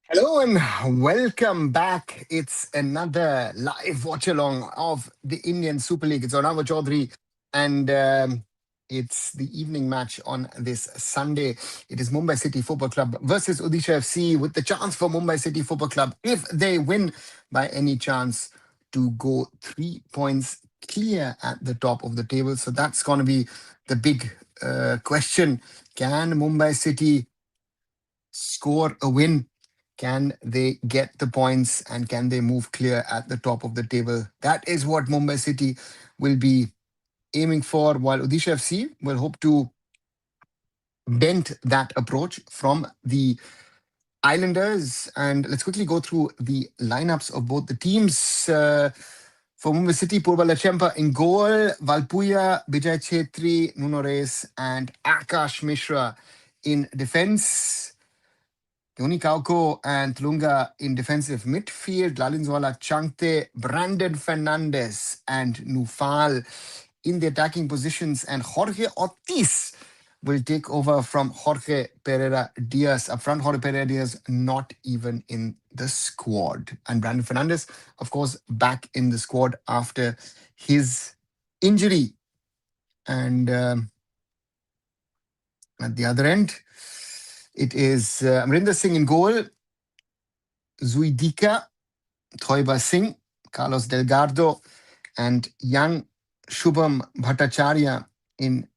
Hello and welcome back. It's another live watch along of the Indian Super League. It's Onava Chaudhary, and it's the evening match on this Sunday. It is Mumbai City Football Club versus Odisha FC, with the chance for Mumbai City Football Club, if they win by any chance, to go 3 points clear at the top of the table. So that's going to be the big question. Can Mumbai City score a win? Can they get the points and can they move clear at the top of the table? That is what Mumbai City will be aiming for, while Odisha FC will hope to dent that approach from the Islanders. And let's quickly go through the lineups of both the teams. For Mumbai City, Purva Lachempa in goal, Valpuya, Vijay Chetri, Nuno Reyes, and Akash Mishra in defense. Yoni Kauko and Tulunga in defensive midfield. Lalinzwala, Changte, Brandon Fernandez, and Nufal in the attacking positions. And Jorge Ortiz will take over from Jorge Pereira Diaz. Up front, Jorge Pereira Diaz not even in the squad. And Brandon Fernandez, of course, back in the squad after his injury. And at the other end, it is Amrinder Singh in goal, Zuidika, Thoiba Singh, Carlos Delgado, and young Shubham Bhattacharya in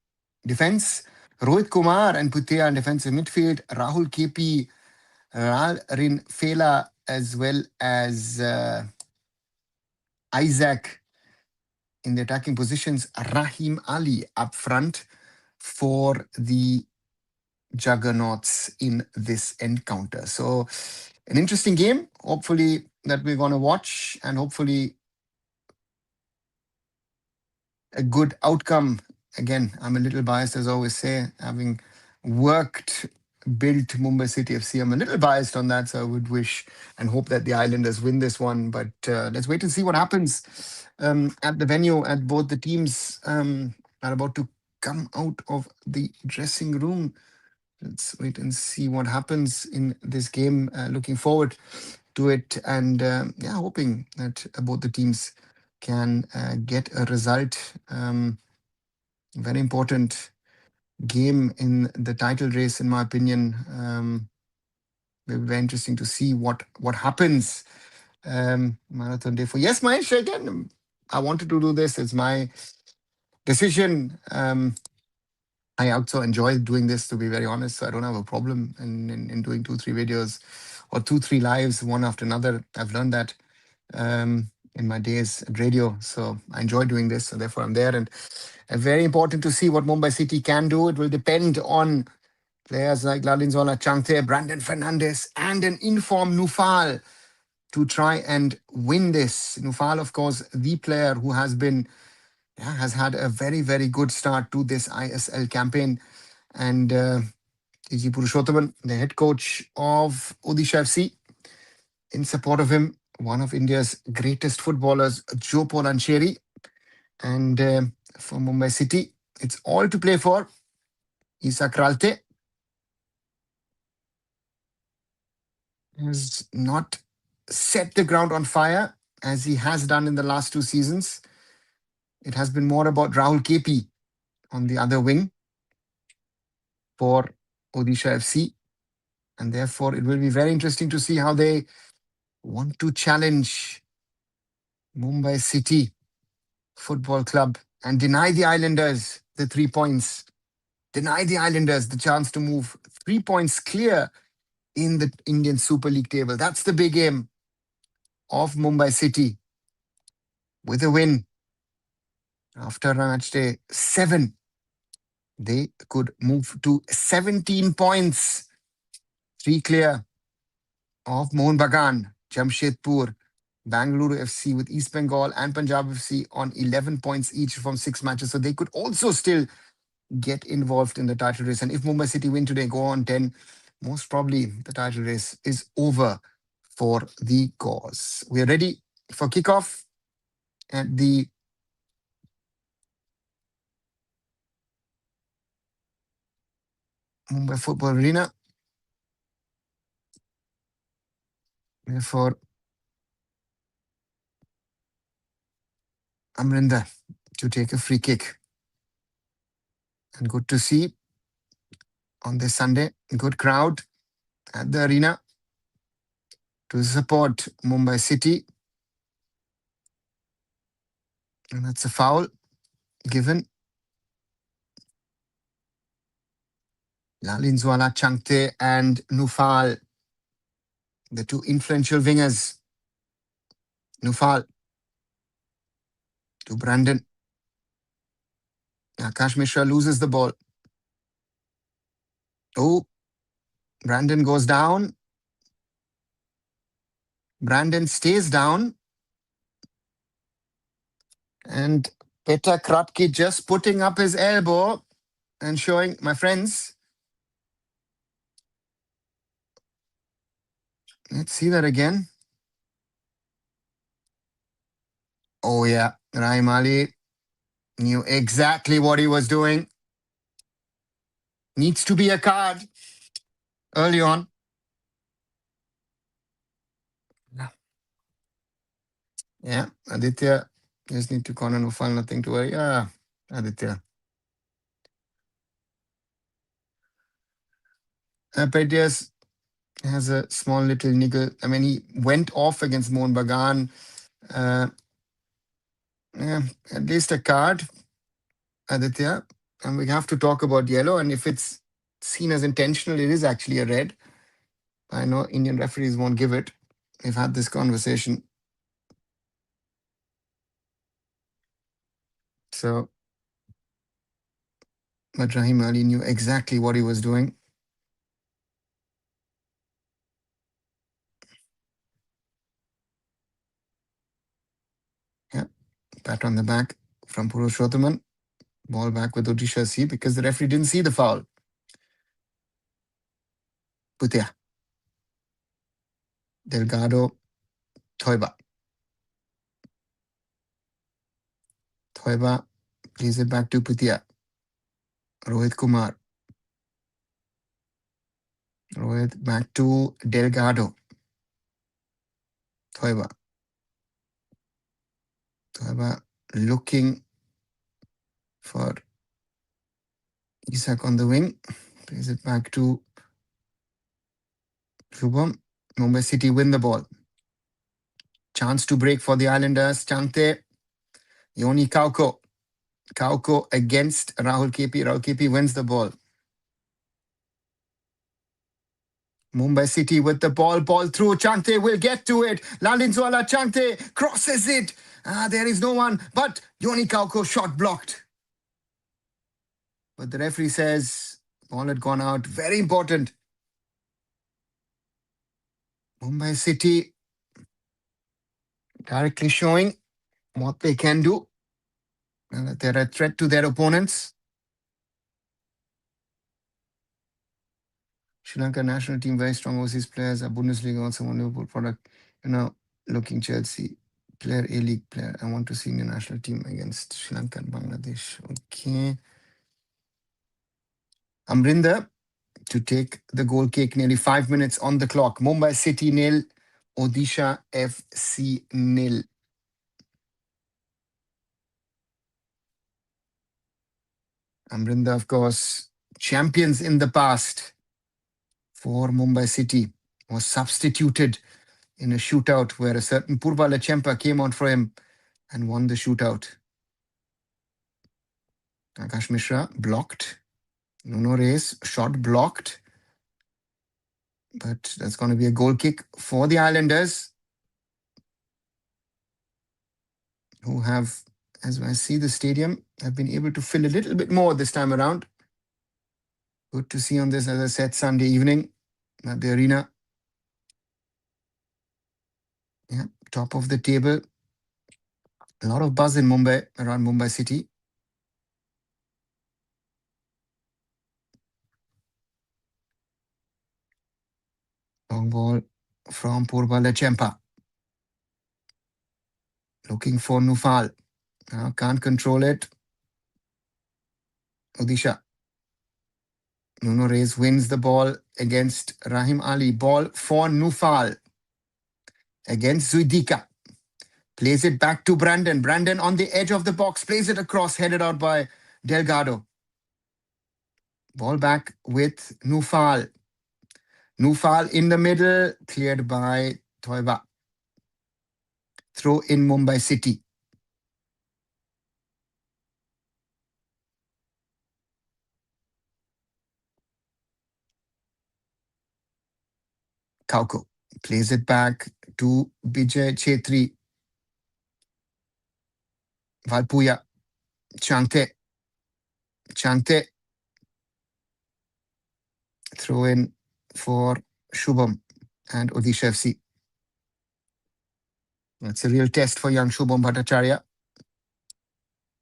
defense. Rohit Kumar and Putea in defensive midfield. Rahul KP, Rin Fela, as well as Isaac in the attacking positions. Rahim Ali up front for the juggernauts in this encounter. So, an interesting game, hopefully, that we're going to watch, and hopefully a good outcome. Again, I'm a little biased, as I always say, having worked, built Mumbai City FC. I'm a little biased on that, so I would wish and hope that the Islanders win this one. But let's wait and see what happens at the venue. At both the teams are about to come out of the dressing room. Let's wait and see what happens in this game. Looking forward to it, and yeah, hoping that both the teams can get a result. Very important game in the title race, in my opinion. Will be very interesting to see what happens. Marathon day for yes, Mahesh. Again, I wanted to do this. It's my decision. I also enjoy doing this, to be very honest. So I don't have a problem in doing 2, 3 videos or 2, 3 lives, one after another. I've learned that in my days at radio. So I enjoy doing this. So therefore, I'm there. And very important to see what Mumbai City can do. It will depend on players like Lalinzola Changte, Brandon Fernandez, and an informed Nufal to try and win this. Nufal, of course, the player who has had a very, very good start to this ISL campaign. And TG Purushothaman, the head coach of Odisha FC, in support of him, one of India's greatest footballers, Joe Polancheri. And for Mumbai City, it's all to play for. Isa Kralte has not set the ground on fire as he has done in the last 2 seasons. It has been more about Rahul KP on the other wing for Odisha FC. And therefore, it will be very interesting to see how they want to challenge Mumbai City Football Club and deny the Islanders the 3 points, deny the Islanders the chance to move 3 points clear in the Indian Super League table. That's the big aim of Mumbai City. With a win after match day 7, they could move to 17 points, 3 clear of Mohun Bagan, Jamshedpur, Bangalore FC with East Bengal and Punjab FC on 11 points each from 6 matches. So they could also still get involved in the title race. And if Mumbai City win today, go on 10, most probably the title race is over for the cause. We are ready for kickoff at the Mumbai Football Arena. For Amrinder to take a free kick. And good to see on this Sunday, good crowd at the arena to support Mumbai City. And that's a foul given. Lalinzwala Changte and Nufal, the two influential wingers. Nufal to Brandon. Akash Mishra loses the ball. Oh, Brandon goes down. Brandon stays down. And Petar Krapke just putting up his elbow and showing, my friends, let's see that again. Oh yeah, Rahim Ali knew exactly what he was doing. Needs to be a card early on. Yeah, Aditya, just need to corner Nufal, nothing to worry. Yeah, Aditya. Petias has a small little niggle. I mean, he went off against Mohun Bagan. Yeah, at least a card, Aditya. And we have to talk about yellow. And if it's seen as intentional, it is actually a red. I know Indian referees won't give it. We've had this conversation. So, but Rahim Ali knew exactly what he was doing. Yeah, pat on the back from Purushothaman. Ball back with Odisha FC because the referee didn't see the foul. Putia. Delgado. Thoiba. Thoiba plays it back to Putia. Rohit Kumar. Rohit back to Delgado. Thoiba. Thoiba looking for Isak on the wing. Plays it back to Shubham. Mumbai City win the ball. Chance to break for the Islanders. Chante. Yoni Kauko. Kauko against Rahul KP. Rahul KP wins the ball. Mumbai City with the ball. Ball through. Chante will get to it. Lalinzwala Chante crosses it. There is no one. But Yoni Kauko shot blocked. But the referee says ball had gone out. Very important. Mumbai City directly showing what they can do. And that they're a threat to their opponents. Sri Lanka national team, very strong overseas players. A Bundesliga, also one Liverpool product. Looking Chelsea player, A-League player. I want to see the national team against Sri Lanka and Bangladesh. Okay. Amrinder to take the goal kick. Nearly 5 minutes on the clock. Mumbai City 0. Odisha FC 0. Amrinder, of course, champions in the past for Mumbai City, was substituted in a shootout where a certain Purva Lachempa came on for him and won the shootout. Akash Mishra blocked. Nuno Reyes shot blocked. But that's going to be a goal kick for the Islanders, who have, as I see the stadium, have been able to fill a little bit more this time around. Good to see on this, as I said, Sunday evening at the arena. Yeah, top of the table. A lot of buzz in Mumbai, around Mumbai City. Long ball from Purva Lachempa. Looking for Nufal. Can't control it. Odisha. Nuno Reyes wins the ball against Rahim Ali. Ball for Nufal. against Zuidika. Plays it back to Brandon. Brandon on the edge of the box. Plays it across, headed out by Delgado. Ball back with Nufal. Nufal in the middle. Cleared by Toiba. Throw in Mumbai City. Kauko plays it back to Bijay Chetri. Valpuya. Chante. Chante. Throw in for Shubham and Odisha FC. That's a real test for young Shubham Bhattacharya.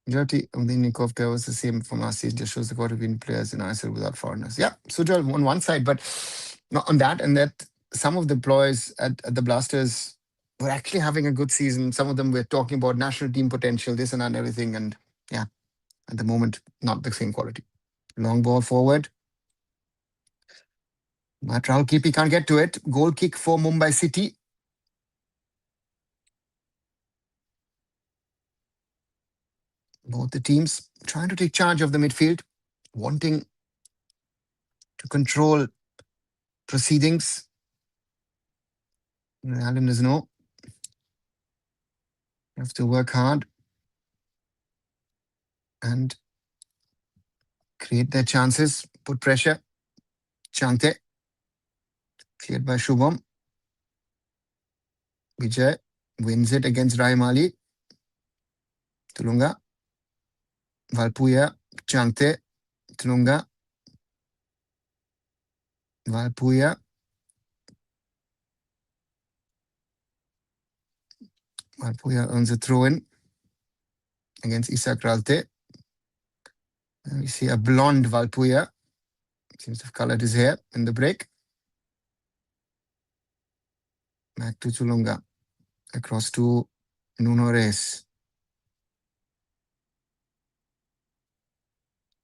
Majority of the Nikov there was the same from last season. Just shows the quarter between players in ISL without foreigners. Yeah, Sujal on one side, but not on that. And that some of the players at the Blasters were actually having a good season. Some of them were talking about national team potential, this and that and everything. And yeah, at the moment, not the same quality. Long ball forward. But Rahul Kipi can't get to it. Goal kick for Mumbai City. Both the teams trying to take charge of the midfield, wanting to control proceedings. The Islanders know. You have to work hard and create their chances, put pressure. Chante. Cleared by Shubham. Vijay wins it against Rahim Ali. Tulunga. Valpuya. Chante. Tulunga. Valpuya. Valpuya earns a throw-in against Isak Ralte. And we see a blonde Valpuya. Seems to have colored his hair in the break. Back to Tulunga. Across to Nuno Reyes.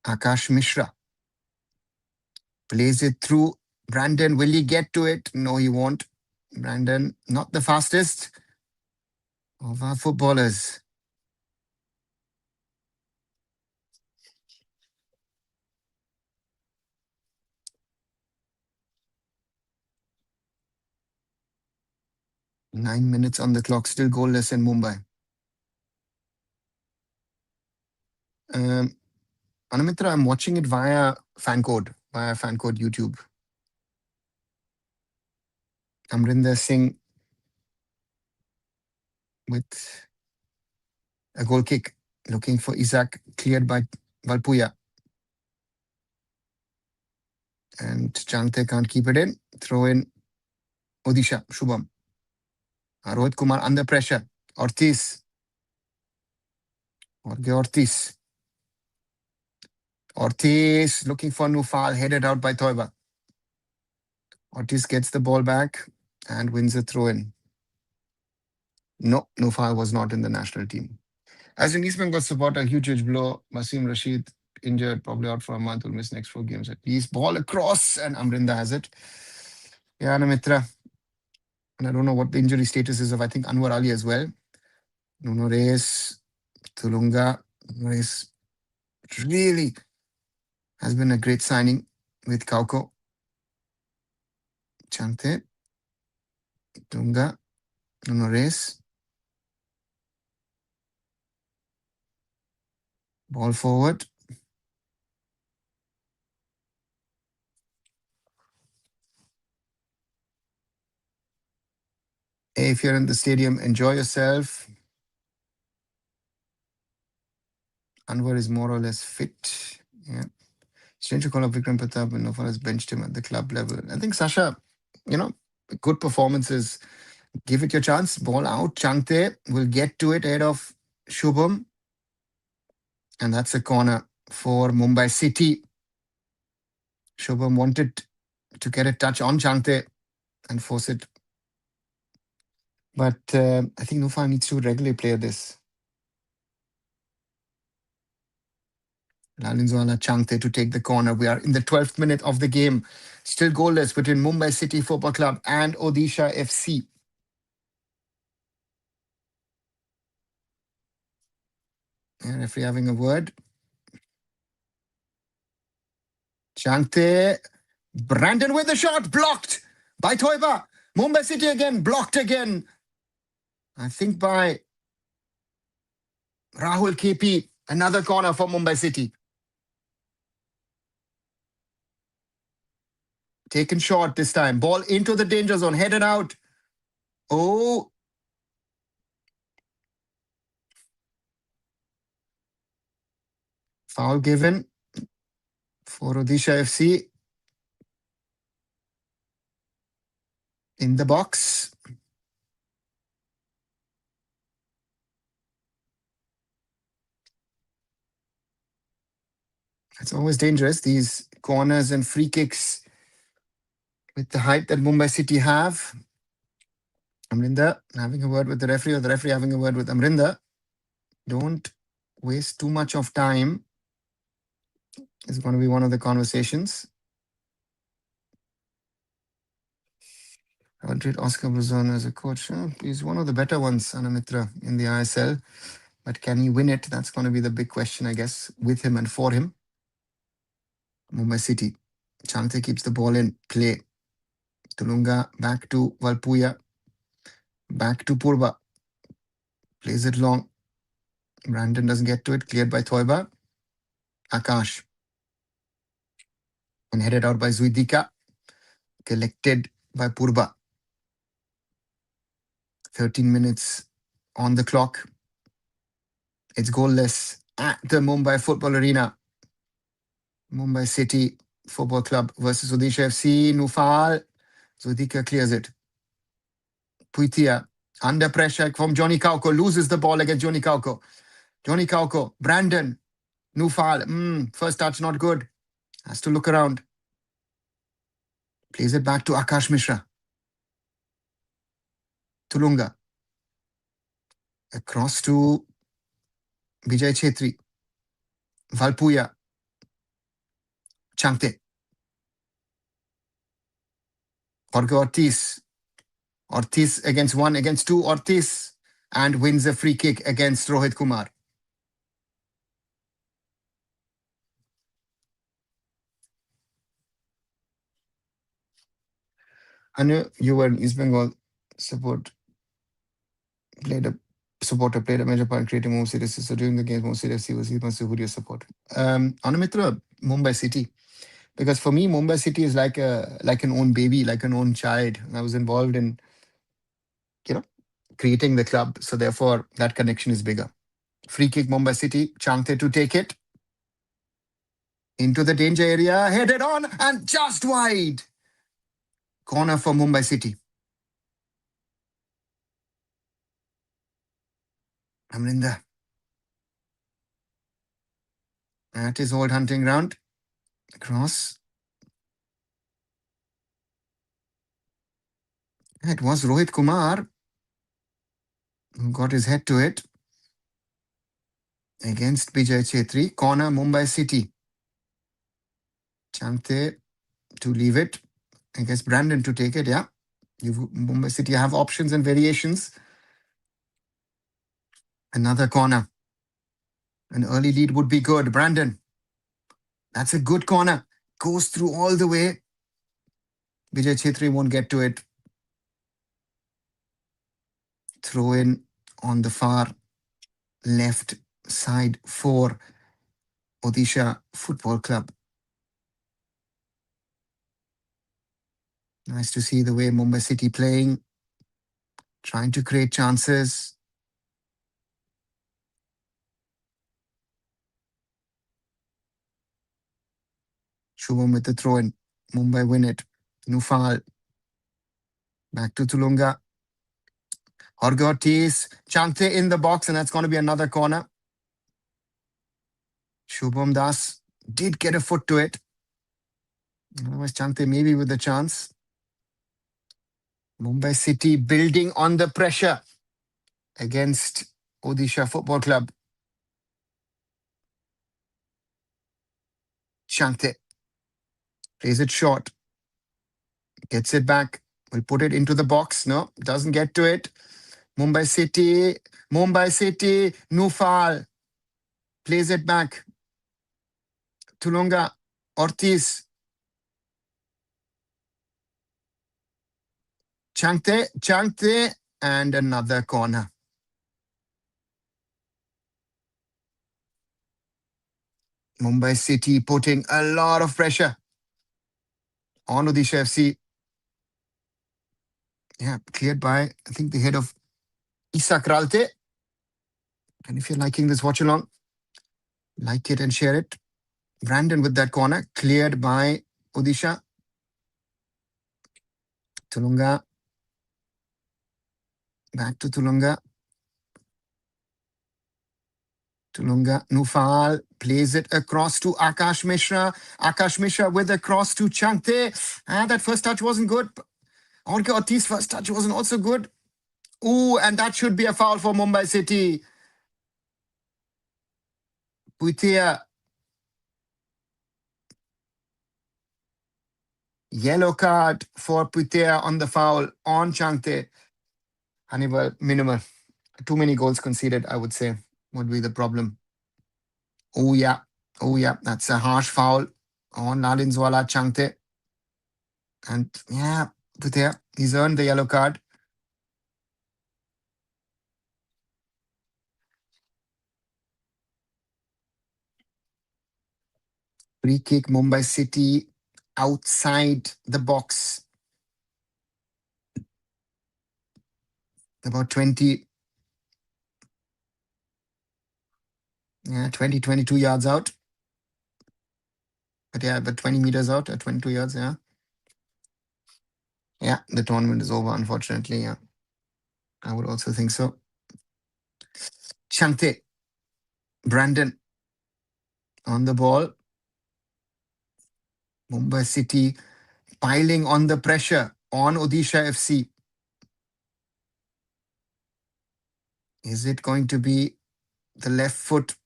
Akash Mishra. Plays it through. Brandon, will he get to it? No, he won't. Brandon, not the fastest of our footballers. Nine minutes on the clock, still goalless in Mumbai. Anamitra, I'm watching it via Fancode YouTube. Amrinder Singh with a goal kick, looking for Isaac, cleared by Valpuya. And Chante can't keep it in. Throw in Odisha, Shubham. Rohit Kumar under pressure. Ortiz. Jorge Ortiz. Ortiz looking for Nufal, headed out by Toiba. Ortiz gets the ball back and wins a throw-in. No, Nufal was not in the national team. As an East Bengal supporter, huge blow. Wasim Rashid injured, probably out for a month, will miss next 4 games at least. Ball across, and Amrinda has it. Yeah, Namitra. And I don't know what the injury status is of, I think, Anwar Ali as well. Nuno Reyes, Tulunga. Reyes really has been a great signing with Kauko. Chante, Tulunga, Nuno Reyes. Ball forward. Hey, if you're in the stadium, enjoy yourself. Anwar is more or less fit. Yeah. Strange to call up Vikram Pratap when Nofal has benched him at the club level. I think Sasha, good performances. Give it your chance. Ball out. Chante will get to it ahead of Shubham. And that's a corner for Mumbai City. Shubham wanted to get a touch on Chante and force it. But I think Nufal needs to regularly play this. Lalinzwala Chante to take the corner. We are in the 12th minute of the game. Still goalless between Mumbai City Football Club and Odisha FC. Referee having a word. Chante. Brandon with the shot. Blocked by Toiba. Mumbai City again. Blocked again. I think by Rahul KP. Another corner for Mumbai City. Taken short this time. Ball into the danger zone. Headed out. Oh. Foul given for Odisha FC. In the box. It's always dangerous, these corners and free kicks with the height that Mumbai City have. Amrinder having a word with the referee, or the referee having a word with Amrinder. Don't waste too much of time. It's going to be one of the conversations. I would rate Oscar Bruzon as a coach. He's one of the better ones, Anamitra, in the ISL. But can he win it? That's going to be the big question, I guess, with him and for him. Mumbai City. Chante keeps the ball in play. Tulunga back to Valpuya. Back to Purba. Plays it long. Brandon doesn't get to it. Cleared by Thoiba. Akash. And headed out by Zuidika. Collected by Purba. 13 minutes on the clock. It's goalless at the Mumbai Football Arena. Mumbai City Football Club versus Odisha FC. Nufal. Zuidika clears it. Puitia. Under pressure from Johnny Kauko. Loses the ball against Johnny Kauko. Johnny Kauko. Brandon. Nufal. First touch not good. Has to look around. Plays it back to Akash Mishra. Tulunga. Across to Vijay Chetri. Valpuya. Chante. Jorge Ortiz. Ortiz against 1, against 2. Ortiz. And wins a free kick against Rohit Kumar. Anu, you were in East Bengal played a major part in creating Mumbai City. So during the games, Mumbai City FC was who do you support? Anumitra, Mumbai City. Because for me, Mumbai City is like an own baby, like an own child. I was involved in, creating the club. So therefore, that connection is bigger. Free kick, Mumbai City. Chante to take it. Into the danger area. Headed on and just wide. Corner for Mumbai City. Amrinder. At his old hunting ground. Cross. It was Rohit Kumar who got his head to it. Against Vijay Chetri. Corner, Mumbai City. Chante to leave it. I guess Brandon to take it, yeah. Mumbai City have options and variations. Another corner. An early lead would be good. Brandon. That's a good corner. Goes through all the way. Vijay Chetri won't get to it. Throw in on the far left side for Odisha Football Club. Nice to see the way Mumbai City playing. Trying to create chances. Shubham with the throw in. Mumbai win it. Nufal. Back to Tulunga. Jorge Ortiz. Chante in the box, and that's going to be another corner. Shubham Das did get a foot to it. Otherwise, Chante maybe with a chance. Mumbai City building on the pressure against Odisha Football Club. Chante plays it short. Gets it back. Will put it into the box. No, doesn't get to it. Mumbai City. Nufal. plays it back. Tulunga, Ortiz. Changte, and another corner. Mumbai City putting a lot of pressure on Odisha FC. Yeah, cleared by, I think, the head of Isak Ralte. And if you're liking this watch along, like it and share it. Brandon with that corner, cleared by Odisha. Tulunga. Back to Tulunga. Tulunga, Nufal plays it across to Akash Mishra. Akash Mishra with a cross to Changte. That first touch wasn't good. Jorge Ortiz's first touch wasn't also good. Ooh, and that should be a foul for Mumbai City. Puitia. Yellow card for Puitia on the foul on Changte. Hannibal, minimal. Too many goals conceded, I would say, would be the problem. Oh, yeah. Oh, yeah. That's a harsh foul on Nalinswala Changte. And yeah, Puitia, he's earned the yellow card. Free kick, Mumbai City outside the box. About 20, 22 yards out. But yeah, but 20 meters out at 22 yards, yeah. Yeah, the tournament is over, unfortunately, yeah. I would also think so. Changte. Brandon on the ball. Mumbai City piling on the pressure on Odisha FC. Is it going to be the left foot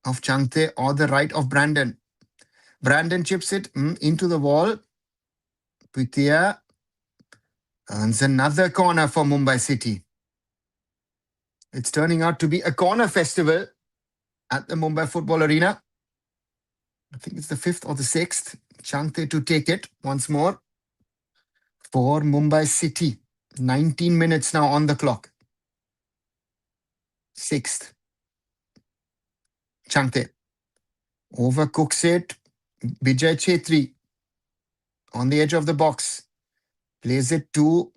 of Changte or the right of Brandon? Brandon chips it into the wall. Puitia earns another corner for Mumbai City. It's turning out to be a corner festival at the Mumbai Football Arena. I think it's the 5th or the 6th. Changte to take it once more for Mumbai City. 19 minutes now on the clock. 6th. Changte overcooks it. Bijay Chetri on the edge of the box. Plays it to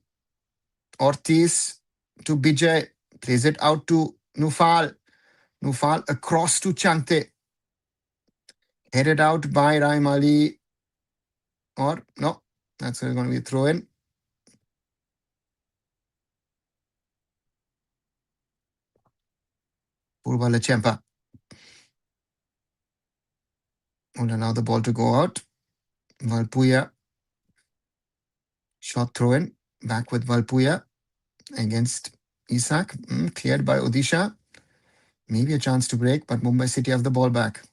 Ortiz, to Bijay. Plays it out to Nufal. Nufal across to Changte. Headed out by Raim Ali. Or, no, that's going to be a throw in. Purva Lechempa. Will allow the ball to go out. Valpuya. Short throw in. Back with Valpuya against Isak. Cleared by Odisha. Maybe a chance to break, but Mumbai City have the ball back.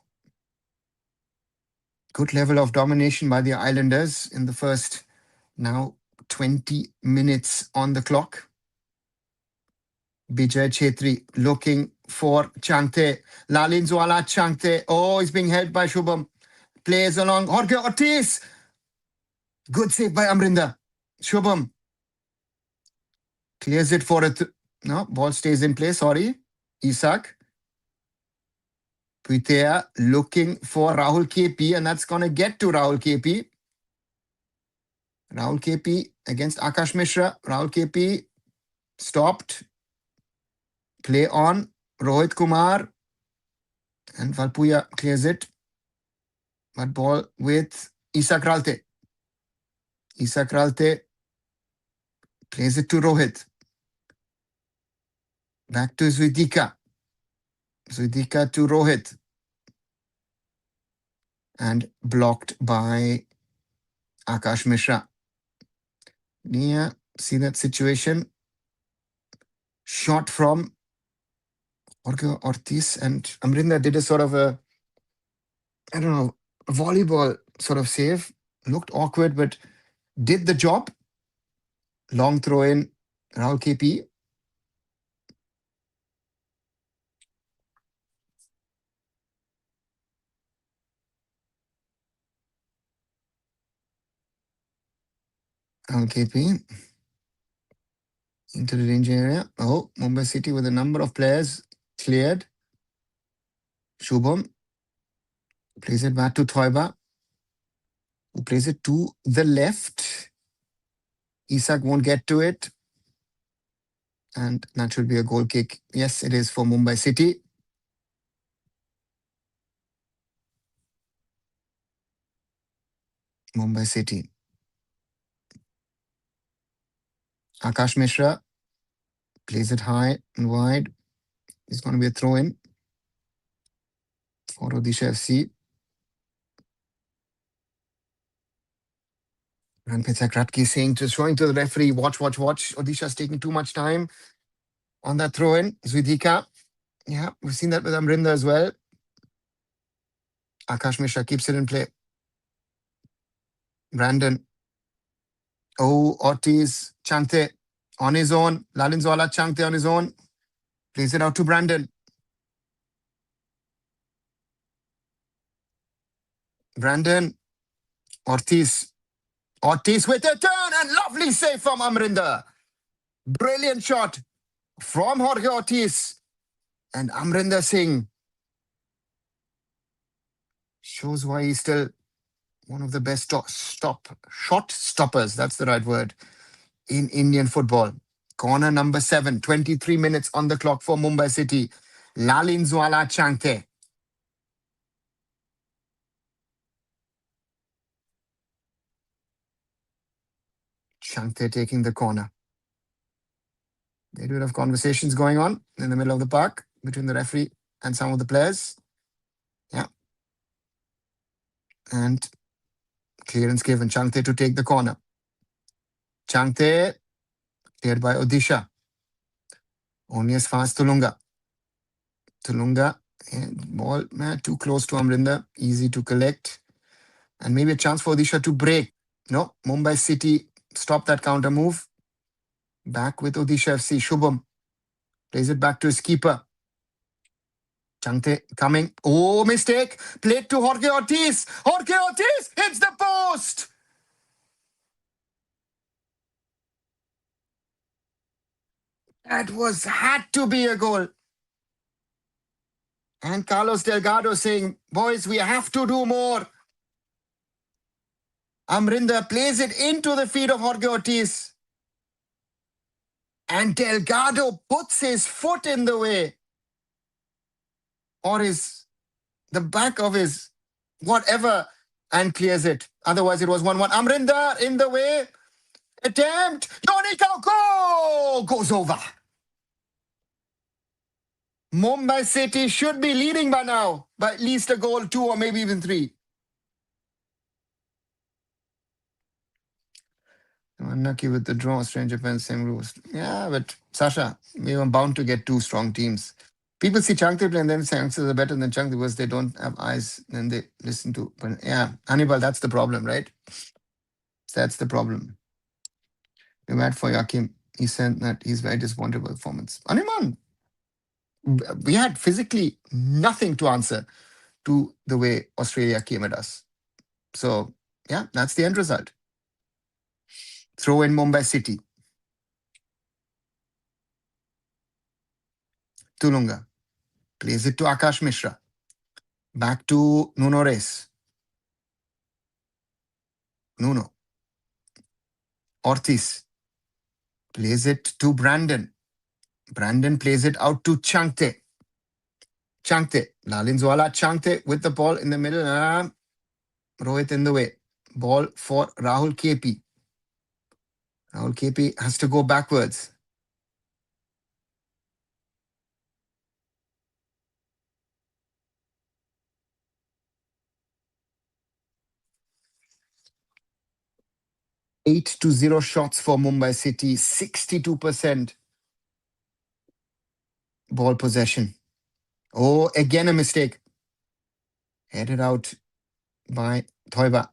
Good level of domination by the Islanders in the first, now 20 minutes on the clock. Bijay Chetri looking for Changte. Lalinzwala Changte. Oh, he's being held by Shubham. Plays along. Jorge Ortiz. Good save by Amrinda. Shubham clears it for it. No, ball stays in play. Sorry. Isak. Puitea looking for Rahul KP, and that's going to get to Rahul KP. Rahul KP against Akash Mishra. Rahul KP stopped. Play on. Rohit Kumar. And Valpuya clears it. But ball with Isak Ralte. Isak Ralte plays it to Rohit. Back to Zuidika. Zuidika to Rohit. And blocked by Akash Mishra. Yeah, see that situation? Shot from Jorge Ortiz, and Amrinda did a sort of a, I don't know, a volleyball sort of save. Looked awkward, but did the job. Long throw in, Rahul KP. KP into the danger area. Oh, Mumbai City with a number of players cleared. Shubham plays it back to Thoiba, who plays it to the left. Isak won't get to it. And that should be a goal kick. Yes, it is for Mumbai City. Mumbai City. Akash Mishra plays it high and wide. It's going to be a throw in for Odisha FC. And Pitzak Ratki saying, just showing to the referee, watch, watch, watch. Odisha's taking too much time on that throw in. Zvidika. Yeah, we've seen that with Amrinder as well. Akash Mishra keeps it in play. Brandon. Oh, Ortiz. Chante on his own. Lalinzwala Chante on his own. Plays it out to Brandon. Brandon. Ortiz. Ortiz with a turn and lovely save from Amrinder. Brilliant shot from Jorge Ortiz. And Amrinder Singh shows why he's still one of the best shot stoppers. That's the right word in Indian football. Corner number 7, 23 minutes on the clock for Mumbai City. Lalinzwala Changte. Changte taking the corner. They do have conversations going on in the middle of the park between the referee and some of the players. Yeah. And clearance given. Changte to take the corner. Changte cleared by Odisha. Only as far as Tulunga. Tulunga, ball too close to Amrinder, easy to collect. And maybe a chance for Odisha to break. No, Mumbai City stop that counter move. Back with Odisha FC. Shubham plays it back to his keeper. Changte coming. Oh, mistake. Played to Jorge Ortiz. Jorge Ortiz hits the post. That had to be a goal. And Carlos Delgado saying, boys, we have to do more. Amrinder plays it into the feet of Jorge Ortiz. And Delgado puts his foot in the way. Or the back of his whatever and clears it. Otherwise, it was 1-1. Amrinder in the way. Attempt. Yonika go! Goes over. Mumbai City should be leading by now. By at least a goal, 2 or maybe even 3. Unlucky with the draw. Stranger Japan, same rules. Yeah, but Sasha, we were bound to get 2 strong teams. People see Changte play and then say youngsters are better than Changte because they don't have eyes and they listen to. But yeah, Hannibal, that's the problem, right? That's the problem. We're mad for Yakim. He said that he's very disappointed with performance. Animan, we had physically nothing to answer to the way Australia came at us. So, yeah, that's the end result. Throw in Mumbai City. Tulunga plays it to Akash Mishra. Back to Nuno Reis. Nuno. Ortiz plays it to Brandon. Brandon plays it out to Changte. Changte. Lalinzwala Changte with the ball in the middle. Rohit in the way. Ball for Rahul KP. Rahul KP has to go backwards. Eight to 0 shots for Mumbai City. 62% ball possession. Oh, again a mistake. Headed out by Thoiba.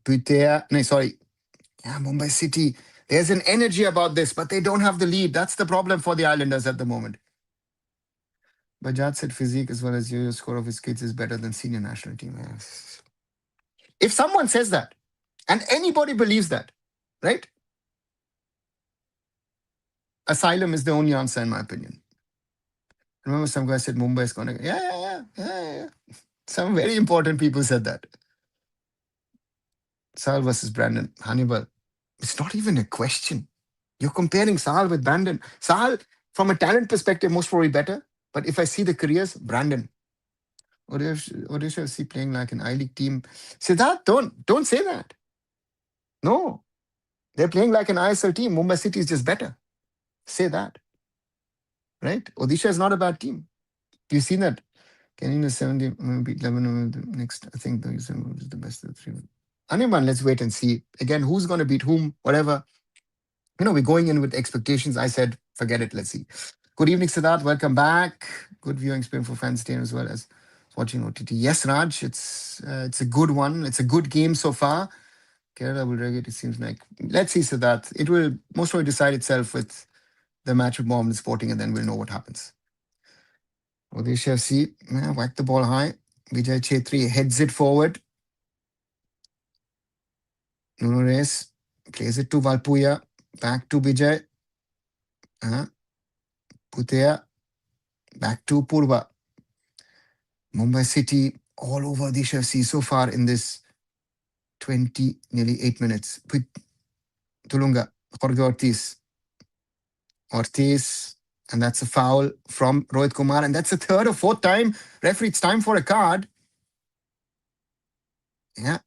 Yeah, Mumbai City. There's an energy about this, but they don't have the lead. That's the problem for the Islanders at the moment. Bajaj said physique as well as your score of his kids is better than senior national team. Yes. If someone says that, and anybody believes that, right? Asylum is the only answer, in my opinion. Remember, some guy said Mumbai is going to. Yeah, yeah, yeah, yeah, yeah. Some very important people said that. Sal versus Brandon. Hannibal. It's not even a question. You're comparing Sal with Brandon. Sal, from a talent perspective, most probably better. But if I see the careers, Brandon. Odisha FC playing like an I-League team. Siddharth, don't say that. No, they're playing like an ISL team. Mumbai City is just better. Say that, right? Odisha is not a bad team. You've seen that. Kenyan is 70, beat Lebanon. Next, I think is the best of the three. Anyone, let's wait and see. Again, who's going to beat whom, whatever. We're going in with expectations. I said, forget it. Let's see. Good evening, Siddharth. Welcome back. Good viewing experience for fans staying as well as watching OTT. Yes, Raj, it's a good one. It's a good game so far. Kerala will relegate, it seems like. Let's see, Siddharth. It will most probably decide itself with the match with Mohammedan Sporting, and then we'll know what happens. Odisha FC, whack the ball high. Vijay Chetri heads it forward. Nuno Reyes plays it to Valpuya. Back to Vijay. Putea. Back to Purva. Mumbai City all over Odisha FC so far in this 20, nearly 8 minutes. Tulunga, Jorge Ortiz. Ortiz, and that's a foul from Rohit Kumar. And that's the third or fourth time. Referee, it's time for a card. Yeah.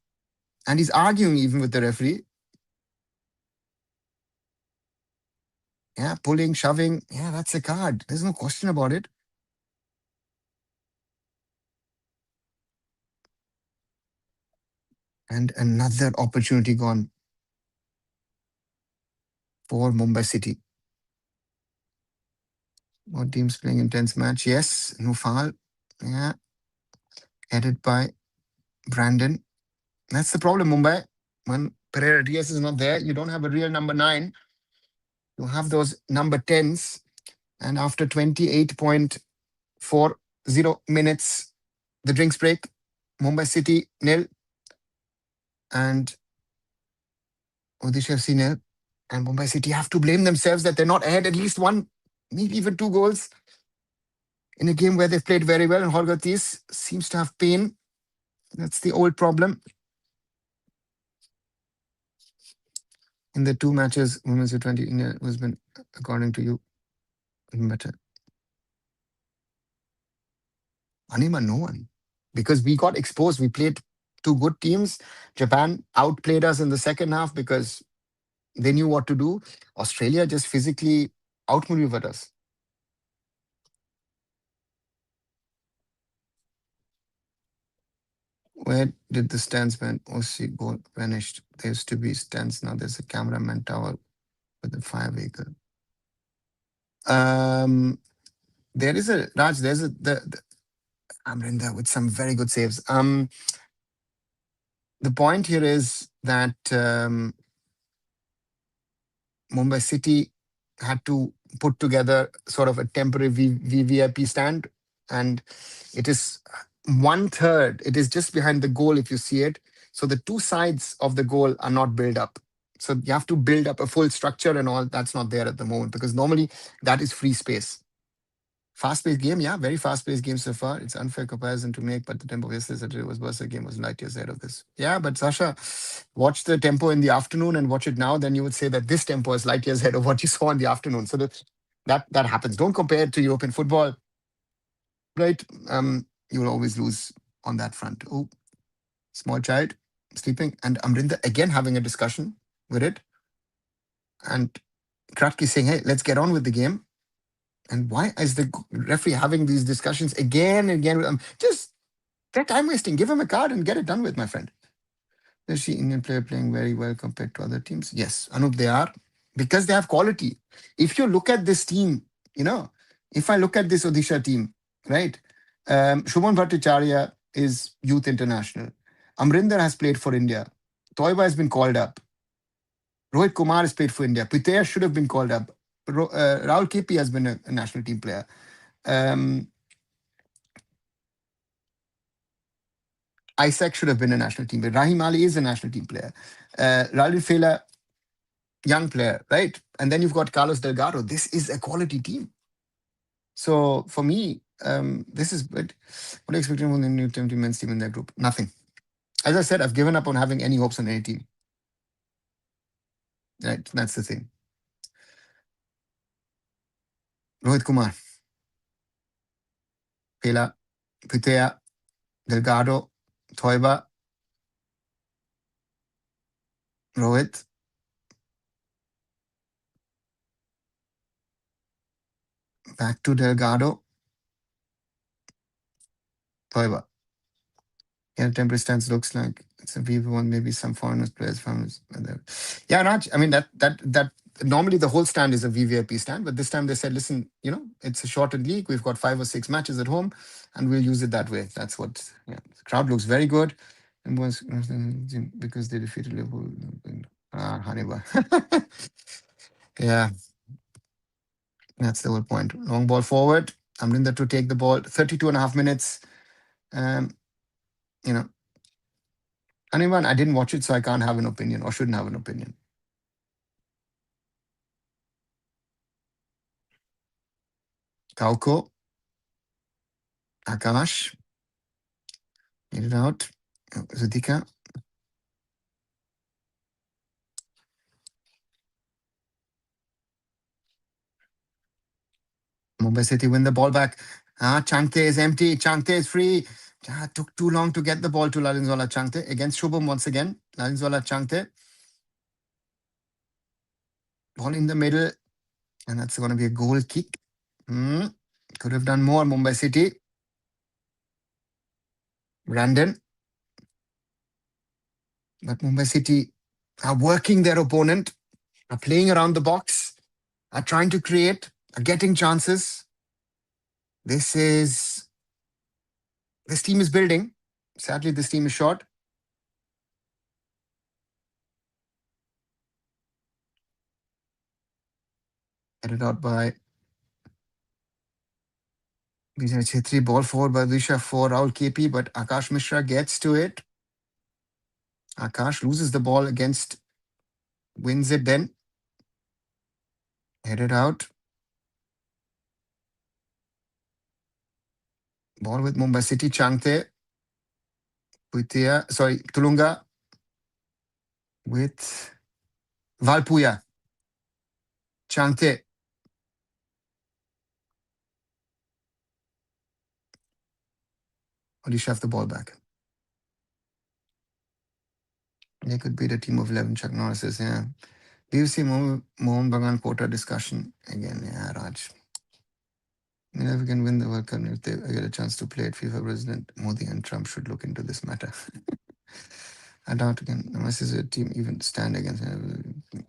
And he's arguing even with the referee. Yeah, pulling, shoving. Yeah, that's a card. There's no question about it. And another opportunity gone for Mumbai City. What team's playing intense match? Yes, no foul. Yeah. Headed by Brandon. That's the problem, Mumbai. When Pereira Diaz is not there, you don't have a real number 9. You have those number 10s. And after 28.40 minutes, the drinks break. Mumbai City nil and Odisha FC nil. And Mumbai City have to blame themselves that they're not ahead at least one, maybe even 2 goals in a game where they've played very well. And Jorge Ortiz seems to have pain. That's the old problem. In the 2 matches, Women's U20 India has been, according to you, better. Anima, no one. Because we got exposed. We played 2 good teams. Japan outplayed us in the second half because they knew what to do. Australia just physically outmaneuvered us. Where did the stands when OC goal vanished? There used to be stands. Now there's a cameraman tower with a fire vehicle. There is a Raj. There's the Amrinder with some very good saves. The point here is that Mumbai City had to put together sort of a temporary VVIP stand, and it is 1/3. It is just behind the goal if you see it. So the 2 sides of the goal are not built up. So you have to build up a full structure and all. That's not there at the moment because normally that is free space. Fast-paced game, yeah, very fast-paced game so far. It's unfair comparison to make, but the tempo of yesterday's Saturday was worse. The game was light years ahead of this. Yeah, but Sasha, watch the tempo in the afternoon and watch it now. Then you would say that this tempo is light years ahead of what you saw in the afternoon. So that happens. Don't compare it to European football, right? You will always lose on that front. Oh, small child sleeping, and Amrinder again having a discussion with it, and Kratky saying, "Hey, let's get on with the game." And why is the referee having these discussions again and again? Just they're time wasting. Give him a card and get it done with, my friend. Is she Indian player playing very well compared to other teams? Yes, Anup, they are because they have quality. If you look at this team, if I look at this Odisha team, right? Shubham Bhattacharya is youth international. Amrinder has played for India. Toiba has been called up. Rohit Kumar has played for India. Pitesh should have been called up. Rahul KP has been a national team player. Isaac should have been a national team player. Rahim Ali is a national team player. Ralph Fela young player, right? And then you've got Carlos Delgado. This is a quality team. So for me, this is good. What are you expecting from the new team, men's team in their group? Nothing. As I said, I've given up on having any hopes on any team. Right, that's the thing. Rohit Kumar, Pela, Pitea, Delgado, Toiba, Rohit. Back to Delgado, Toiba. Yeah, temporary stance looks like it's a Vivo one, maybe some foreigners, players, farmers. Yeah, Raj. I mean that normally the whole stand is a VVIP stand, but this time they said, listen, it's a shortened league. We've got 5 or 6 matches at home, and we'll use it that way. That's what. Yeah, the crowd looks very good, and was because they defeated Liverpool. Hannibal. Yeah, that's the whole point. Long ball forward. Amrinder to take the ball. 32 and a half minutes. Um, you know, Anyone, I didn't watch it, so I can't have an opinion or shouldn't have an opinion. Kauko, Akash, get it out. Zudika. Mumbai City win the ball back. Changte is empty. Changte is free. Took too long to get the ball to Lalinzwala Changte against Shubham once again. Lalinzwala Changte. Ball in the middle. And that's going to be a goal kick. Could have done more, Mumbai City. Brandon. But Mumbai City are working their opponent, are playing around the box, are trying to create, are getting chances. This team is building. Sadly, this team is short. Headed out by Vijay Chetri. Ball forward by Visha for Rahul KP, but Akash Mishra gets to it. Akash loses the ball wins it then. Headed out. Ball with Mumbai City. Changte. Tulunga with Valpuya. Changte. Odisha have the ball back. They could beat a team of 11. Chuck Norris says, yeah. Do you see Mohan Bagan quota discussion again? Yeah, Raj. If we can win the World Cup, if they get a chance to play it, FIFA President Modi and Trump should look into this matter. I doubt again. Unless a team even stand against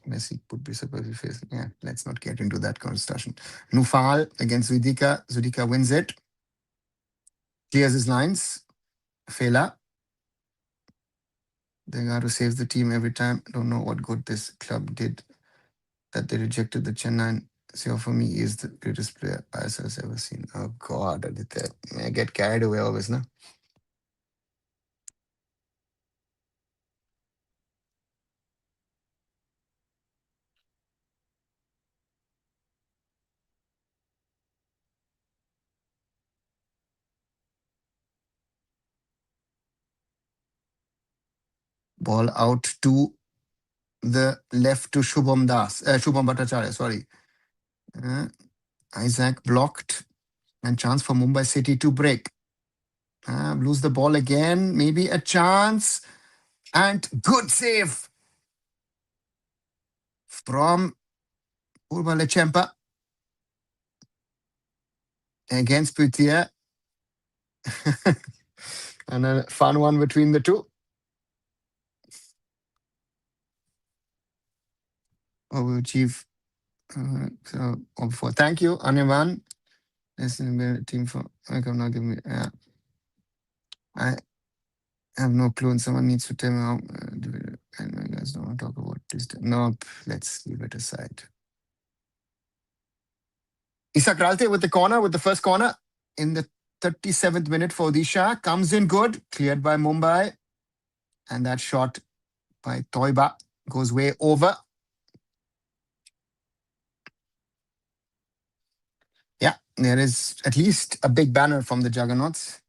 Messi would be surprised face. Yeah, let's not get into that discussion. Nufal against Zudika. Zudika wins it. Clears his lines. Fela. They got to save the team every time. Don't know what good this club did that they rejected the Chennai. So for me, he is the greatest player ISL has ever seen. Oh God, Aditya. I get carried away always, no? Ball out to the left to Shubham Bhattacharya, sorry. Isaac blocked and chance for Mumbai City to break. Lose the ball again, maybe a chance. And good save from Purba Lechempa against Putia. And a fun one between the two. Overachieve. Thank you, Anirban. Team for not giving me. I have no clue, and someone needs to tell me how. And you guys don't want to talk about this. No, let's leave it aside. Isak Ralte with the first corner in the 37th minute for Odisha. Comes in good, cleared by Mumbai. And that shot by Toiba goes way over. There is at least a big banner from the Juggernauts.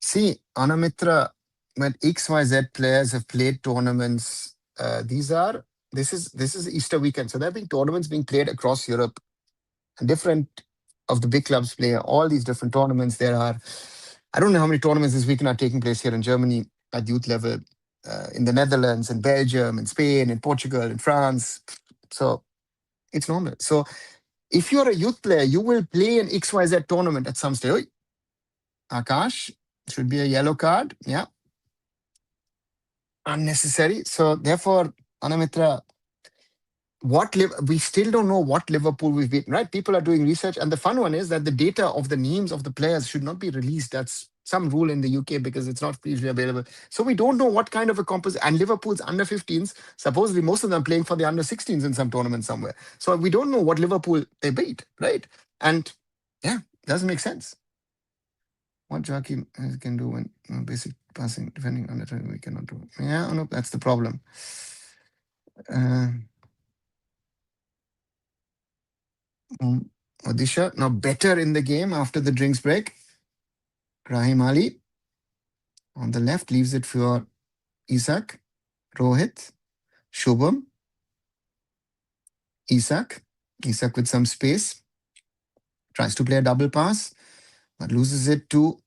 See, Anamitra, when XYZ players have played tournaments, this is Easter weekend. So there have been tournaments being played across Europe. Different of the big clubs play all these different tournaments. There are, I don't know how many tournaments this weekend are taking place here in Germany at youth level, in the Netherlands, in Belgium, in Spain, in Portugal, in France. So it's normal. So if you're a youth player, you will play an XYZ tournament at some stage. Oi, Akash, should be a yellow card. Yeah. Unnecessary. So therefore, Anamitra, we still don't know what Liverpool we've beaten, right? People are doing research, and the fun one is that the data of the names of the players should not be released. That's some rule in the UK because it's not freely available. So we don't know what kind of a composite. And Liverpool's under 15s, supposedly most of them playing for the under 16s in some tournament somewhere. So we don't know what Liverpool they beat, right? And yeah, doesn't make sense. What Joachim can do when basic passing, defending under we cannot do. Yeah, no, that's the problem. Odisha now better in the game after the drinks break. Rahim Ali on the left leaves it for Isak, Rohit, Shubham, Isak. Isak with some space. Tries to play a double pass, but loses it to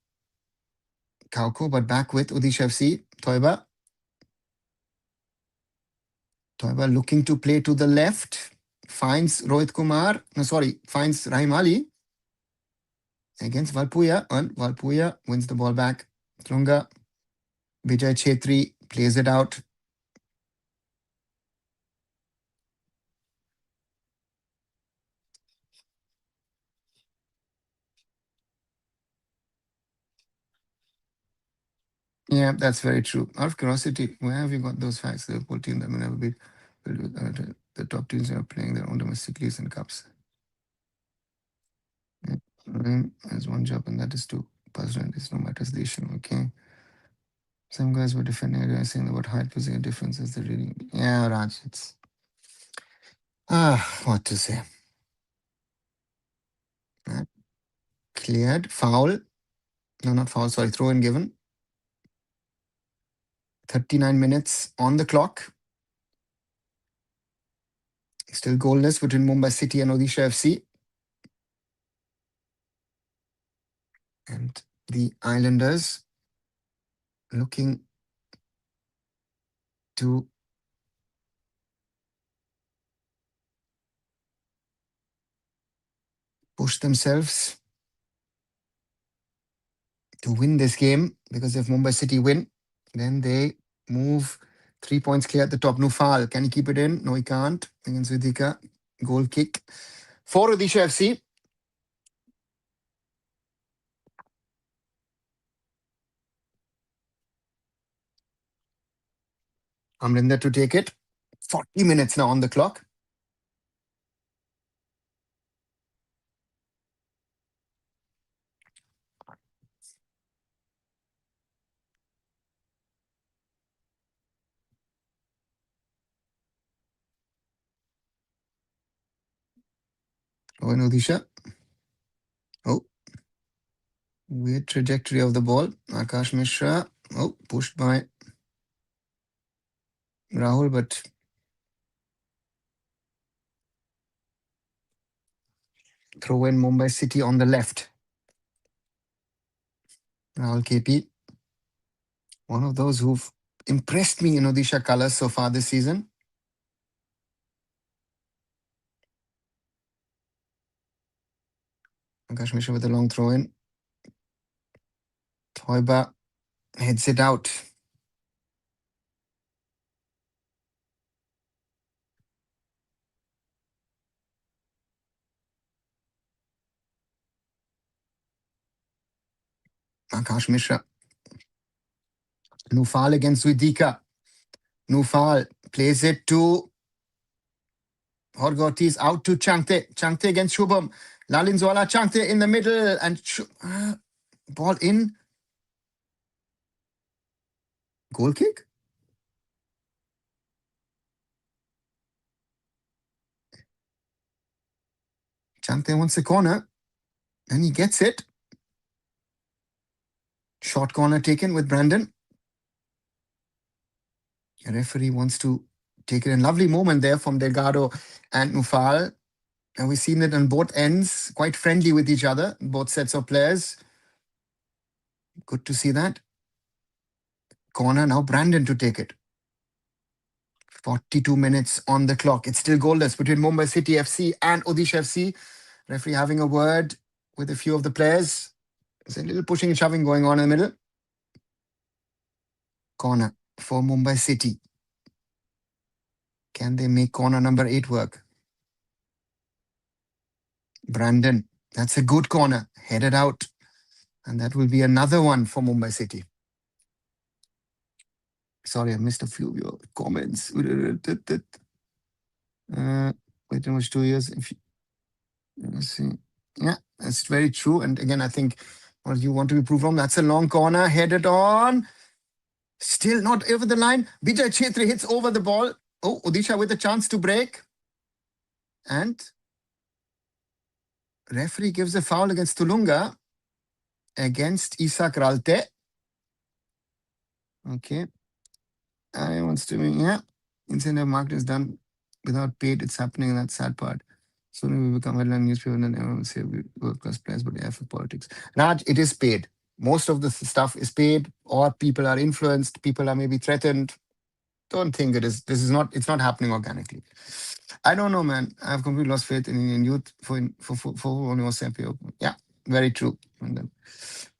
Kauko, but back with Odisha FC. Toiba. Toiba looking to play to the left. Finds Rohit Kumar. No, sorry. Finds Rahim Ali against Valpuya. And Valpuya wins the ball back. Trunga. Vijay Chetri plays it out. Yeah, that's very true. Out of curiosity, where have you got those facts? The Liverpool team that will never be the top teams are playing their own domestic leagues and cups. There's one job, and that is to pass around. It's no matters the issue. Okay. Some guys were defending it, saying about height posing a difference as the reading. Yeah, Raj, it's what to say. Cleared. Foul. No, not foul, sorry, throw in given. 39 minutes on the clock. Still goalless between Mumbai City and Odisha FC. And the Islanders looking to push themselves to win this game, because if Mumbai City win, then they move 3 points clear at the top. Nufal, can he keep it in? No, he can't. Against Vidika, goal kick for Odisha FC. Amrinder to take it. 40 minutes now on the clock. Oh, in Odisha. Oh, weird trajectory of the ball. Akash Mishra. Oh, pushed by Rahul, but throw in Mumbai City on the left. Rahul KP. One of those who've impressed me in Odisha colours so far this season. Akash Mishra with a long throw in. Toiba heads it out. Akash Mishra. Nufal against Zuidika. Nufal plays it to Jorge Ortiz, out to Changte. Changte against Shubham. Lalinzwala, Changte in the middle, and ball in. Goal kick? Chante wants the corner, and he gets it. Short corner taken with Brandon. The referee wants to take it. A lovely moment there from Delgado and Nufal. And we've seen it on both ends, quite friendly with each other, both sets of players. Good to see that. Corner now, Brandon to take it. 42 minutes on the clock. It's still goalless between Mumbai City FC and Odisha FC. Referee having a word with a few of the players. There's a little pushing and shoving going on in the middle. Corner for Mumbai City. Can they make corner number 8 work? Brandon, that's a good corner. Headed out. And that will be another one for Mumbai City. Sorry, I missed a few of your comments. Wait, almost 2 years. If you, let's see. Yeah, that's very true. And again, I think what you want to be proved wrong. That's a long corner. Headed on. Still not over the line. Bijay Chetri hits over the ball. Oh, Odisha with a chance to break. And referee gives a foul against Tulunga. Against Isak Ralte. Okay. I wants to be, yeah. Incentive market is done without paid. It's happening in that sad part. Soon we become headline newspaper and then everyone will say we world-class players, but AIFF politics. Raj, it is paid. Most of the stuff is paid, or people are influenced, people are maybe threatened. Don't think it is. This is not, it's not happening organically. I don't know, man. I've completely lost faith in Indian youth for only Olympia. Yeah, very true. And then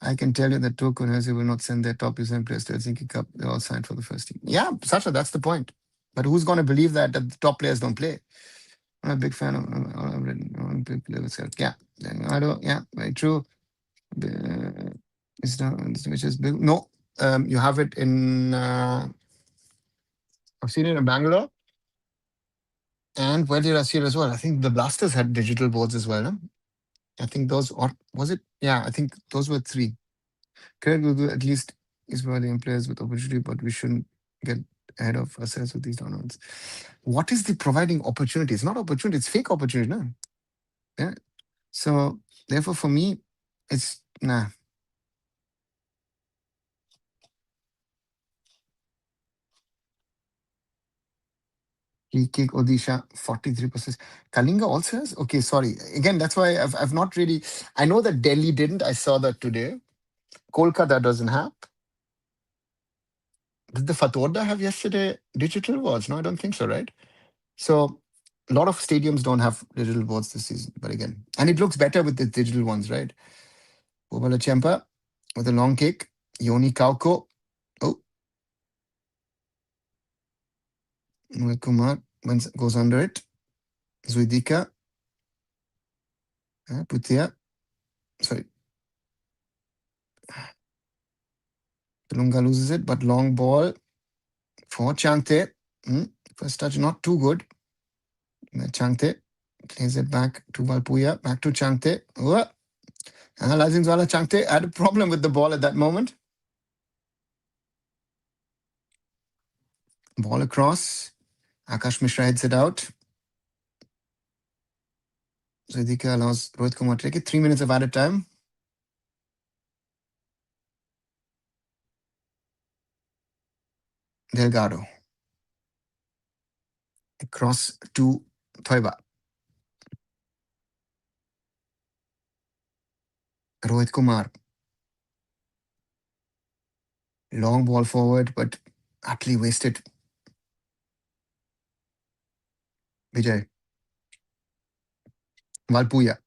I can tell you that Turku and Herze will not send their top U7 players to Helsinki Cup. They're all signed for the first team. Yeah, Sasha, that's the point. But who's going to believe that the top players don't play? I'm a big fan of Olympic players. Yeah, I don't. Yeah, very true. It's not, which is big. No, you have it in. I've seen it in Bangalore. And where did I see it as well? I think the Blasters had digital boards as well. No? I think those, or was it? Yeah, I think those were 3. Credit will do at least is providing players with opportunity, but we shouldn't get ahead of ourselves with these tournaments. What is the providing opportunity? It's not opportunity, it's fake opportunity, no? Yeah. So therefore, for me, it's nah. Free kick Odisha 43%. Kalinga also has. Okay, sorry. Again, that's why I've not really. I know that Delhi didn't. I saw that today. Kolkata doesn't have. Did the Fatorda have yesterday digital boards? No, I don't think so, right? So a lot of stadiums don't have digital boards this season, but again, and it looks better with the digital ones, right? Bobala Chempa with a long kick. Yoni Kauko. Oh, Mohit Kumar goes under it. Zuidika. Putia. Sorry. Tulunga loses it, but long ball for Changte. First touch not too good. Changte plays it back to Valpuya, back to Changte. Lazinzwala Changte had a problem with the ball at that moment. Ball across. Akash Mishra heads it out. Zuidika allows Rohit Kumar to take it. 3 minutes of added time. Delgado. Across to Thoiba. Rohit Kumar. Long ball forward, but utterly wasted. Vijay. Valpuya.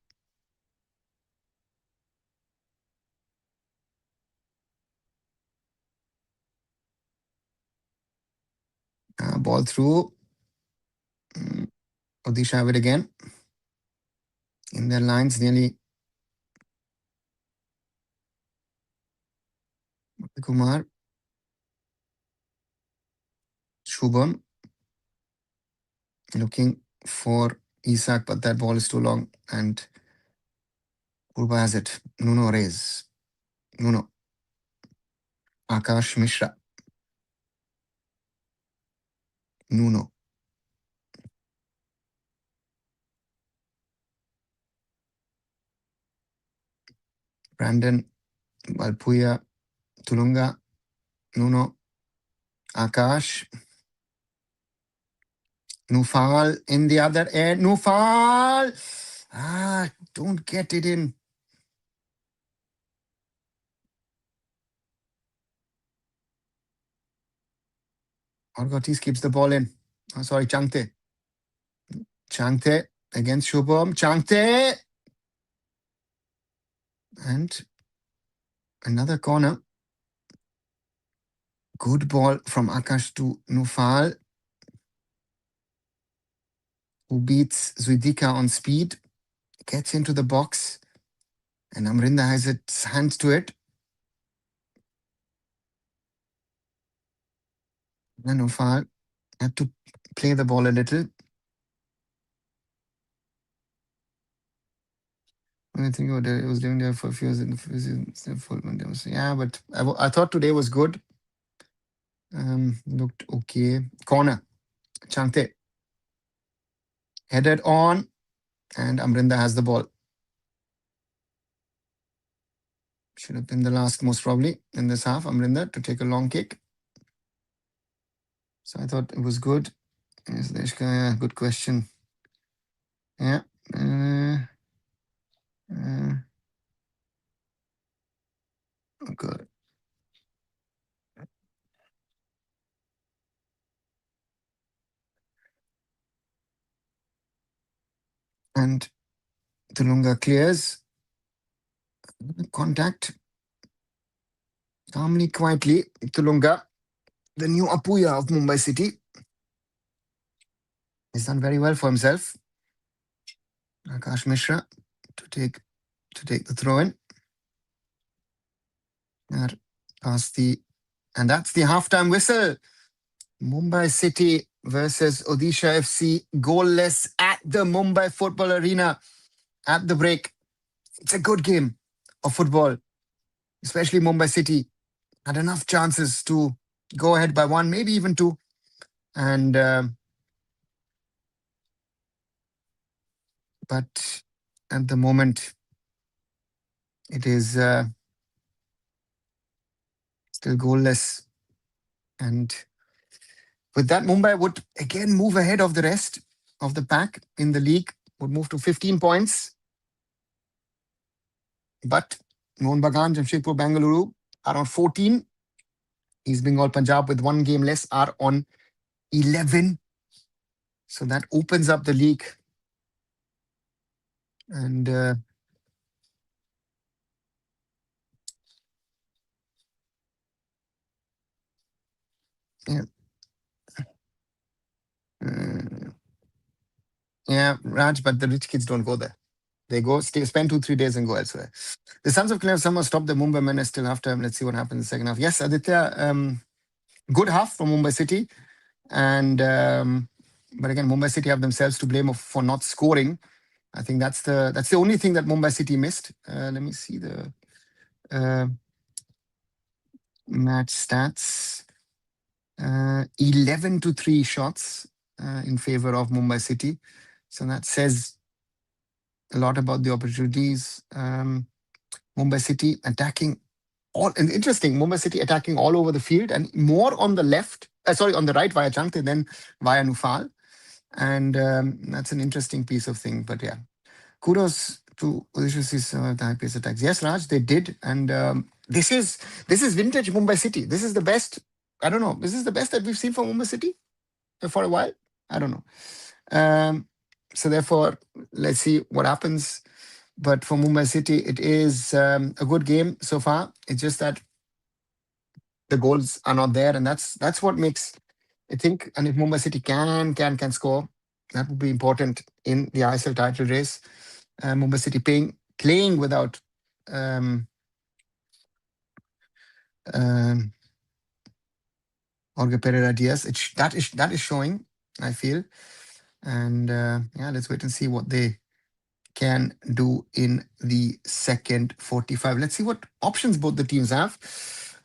Ball through. Odisha have it again. In their lines, nearly. Kumar. Shubham. Looking for Isak, but that ball is too long. And Purba has it. Nuno Reyes. Nuno. Akash Mishra. Nuno. Brandon, Valpuya, Tulunga, Nuno, Akash, Nufal in the other end. Nufal! Don't get it in. Orgotis keeps the ball in. Oh, sorry, Changte. Changte against Shubham. Changte! And another corner. Good ball from Akash to Nufal, who beats Zuidika on speed, gets into the box, and Amrinda has its hands to it. And Nufal had to play the ball a little. I think it was doing there for a few years. Yeah, but I thought today was good. Looked okay. Corner. Changte. Headed on, and Amrinda has the ball. Should have been the last, most probably, in this half. Amrinda to take a long kick. So I thought it was good. Yes, Deshka, yeah, good question. Yeah. Good. And Tulunga clears. Contact. Calmly, quietly. Tulunga, the new Apuya of Mumbai City. He's done very well for himself. Akash Mishra to take the throw in. And that's the halftime whistle. Mumbai City versus Odisha FC, goalless at the Mumbai Football Arena at the break. It's a good game of football, especially Mumbai City had enough chances to go ahead by one, maybe even two. And but at the moment, it is still goalless. And with that, Mumbai would again move ahead of the rest of the pack in the league, would move to 15 points. But Mohun Bagan, Jamshedpur, Bengaluru are on 14. East Bengal, Punjab with one game less are on 11. So that opens up the league. And yeah. Yeah, Raj, but the rich kids don't go there. They go, spend 2-3 days and go elsewhere. The Sons of Clear Summer stopped the Mumbai menace till halftime. Let's see what happens in the second half. Yes, Aditya, good half from Mumbai City. And but again, Mumbai City have themselves to blame for not scoring. I think that's the only thing that Mumbai City missed. Let me see the match stats. 11-3 shots in favor of Mumbai City. So that says a lot about the opportunities. Mumbai City attacking and interesting, Mumbai City attacking all over the field and more on the left, on the right via Changte, then via Nufal. And that's an interesting piece of thing. But yeah, kudos to Odysseus the high pace attacks. Yes, Raj, they did. And this is vintage Mumbai City. This is the best. I don't know. This is the best that we've seen from Mumbai City for a while. I don't know. So therefore, let's see what happens. But for Mumbai City, it is a good game so far. It's just that the goals are not there, and that's what makes, I think. And if Mumbai City can score, that would be important in the ISL title race. Mumbai City playing without Jorge Pereira Diaz. That is showing, I feel. And yeah, let's wait and see what they can do in the second 45. Let's see what options both the teams have.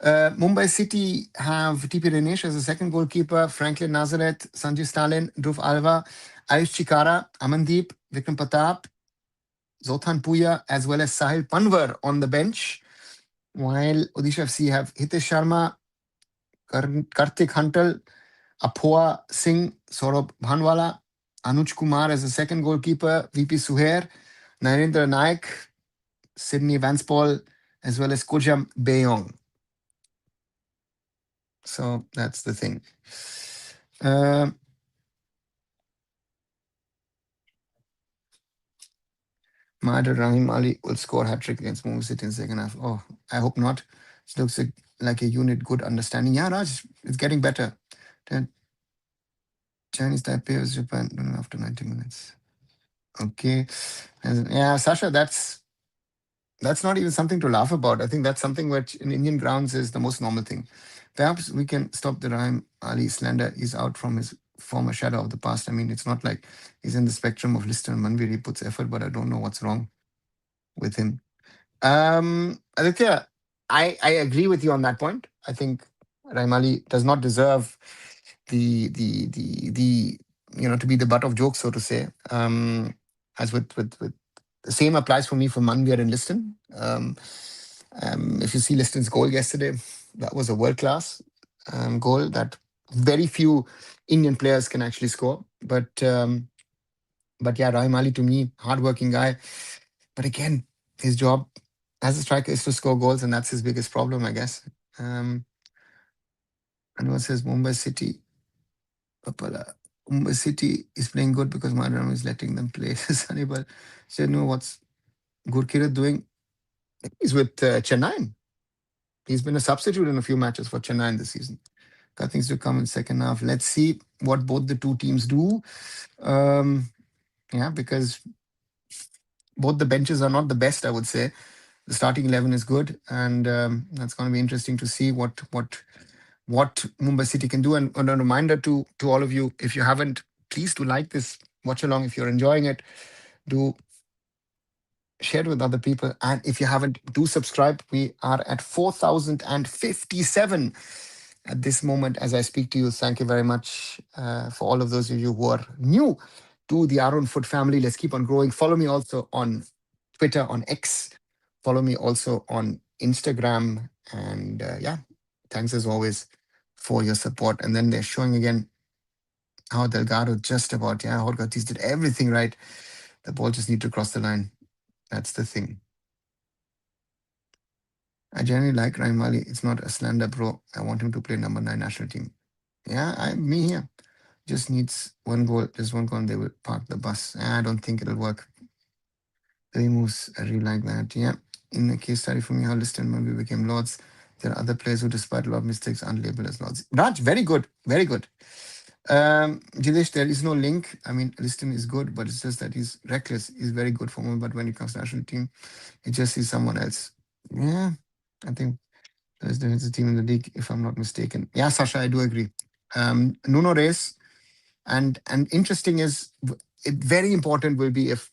Mumbai City have TP Dinesh as a second goalkeeper, Franklin Nazareth, Sanjay Stalin, Dhruv Alva, Ayush Chikara, Amandeep, Vikram Pratap, Zothan Puya, as well as Sahil Panwar on the bench. While Odisha FC have Hitesh Sharma, Kartik Huntal, Apoa Singh, Saurabh Bhanwala, Anuj Kumar as the second goalkeeper, VP Suher, Narendra Naik, Sydney Vanspall, as well as Kojam Bayong. So that's the thing. Uh, Mahathir Rahim Ali will score hat-trick against Mumbai City in the second half. Oh, I hope not. It looks like a unit, good understanding. Yeah, Raj, it's getting better. The Chinese Taipei was Japan after 90 minutes. Okay. Yeah, Sasha, that's not even something to laugh about. I think that's something which in Indian grounds is the most normal thing. Perhaps we can stop the Rahim Ali slander. He's out from his former shadow of the past. I mean, it's not like he's in the spectrum of Lister and Manvir. He puts effort, but I don't know what's wrong with him. Aditya, I agree with you on that point. I think Raimali does not deserve the to be the butt of jokes, so to say. As with the same applies for me for Manvir and Liston. If you see Liston's goal yesterday, that was a world class goal that very few Indian players can actually score. But yeah, Rahim Ali to me, hardworking guy. But again, his job as a striker is to score goals, and that's his biggest problem, I guess. And what says Mumbai City? Papala. Mumbai City is playing good because Madram is letting them play. Sanibal said, no, what's Gurkirat doing? He's with Chennai. He's been a substitute in a few matches for Chennai this season. Got things to come in second half. Let's see what both the two teams do. Yeah, because both the benches are not the best, I would say. The starting 11 is good, and that's going to be interesting to see what Mumbai City can do. And a reminder to all of you, if you haven't, please do like this watch along. If you're enjoying it, do share it with other people. And if you haven't, do subscribe. We are at 4,057 at this moment as I speak to you. Thank you very much for all of those of you who are new to the Arun Foot family. Let's keep on growing. Follow me also on Twitter, on X. Follow me also on Instagram. And yeah, thanks as always for your support. And then they're showing again how Delgado just about, yeah, Horgatis did everything right. The ball just need to cross the line. That's the thing. I generally like Raimali. It's not a slander, bro. I want him to play number 9 national team. Yeah, me here. Just needs one goal. Just one goal and they will park the bus. I don't think it'll work. Three moves, I really like that. Yeah. In a case study for me, how Liston maybe became Lords. There are other players who, despite a lot of mistakes, aren't labeled as Lords. Raj, very good. Very good. Jidesh, there is no link. I mean, Liston is good, but it's just that he's reckless. He's very good for me, but when it comes to national team, it just is someone else. Yeah, I think there's a team in the league, if I'm not mistaken. Yeah, Sasha, I do agree. Nuno Reyes, and interesting is it very important will be if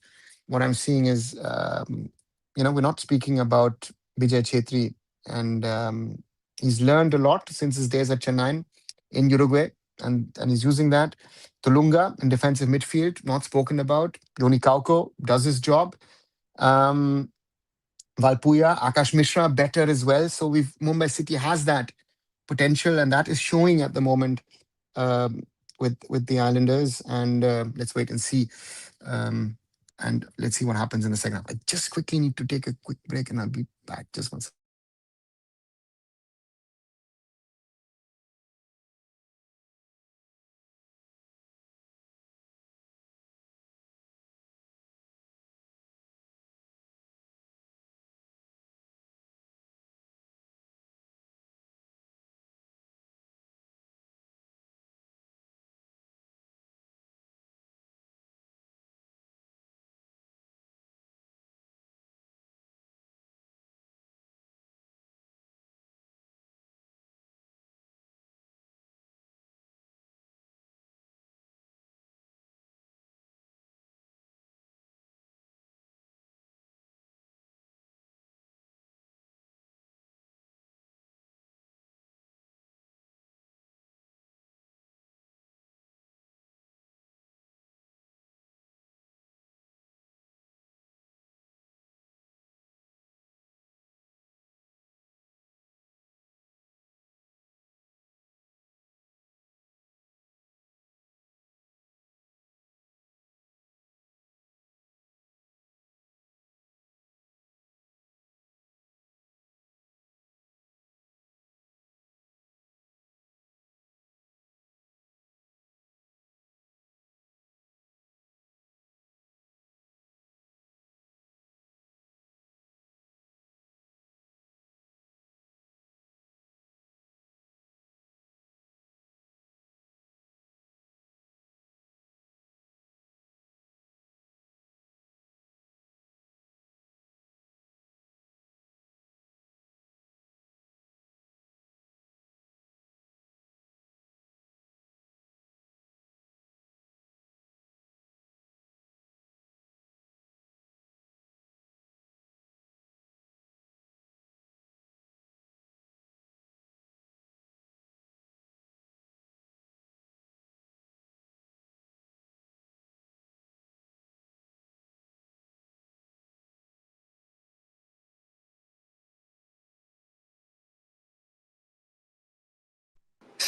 what I'm seeing is we're not speaking about Vijay Chetri, and he's learned a lot since his days at Chennai in Uruguay, and he's using that. Tulunga in defensive midfield, not spoken about. Yoni Kauko does his job. Valpuya, Akash Mishra better as well. So Mumbai City has that potential, and that is showing at the moment um, with the Islanders. And let's wait and see. And let's see what happens in the second half. I just quickly need to take a quick break, and I'll be back just one second.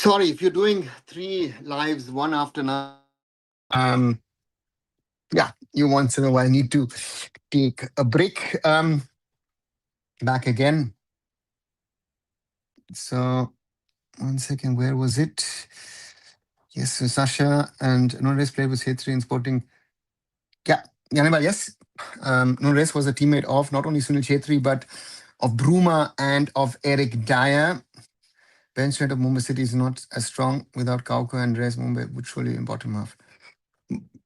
Sorry, if you're doing three lives one after another, yeah, you once in a while need to take a break. Back again. So, one second, where was it? Yes, so Sasha and Nores played with H3 in Sporting. Yeah, Yaniba, yes. Nores was a teammate of not only Sunil Chetri, but of Bruma and of Eric Dyer. Bench strength of Mumbai City is not as strong without Kauko and Rez. Mumbai would surely in bottom half.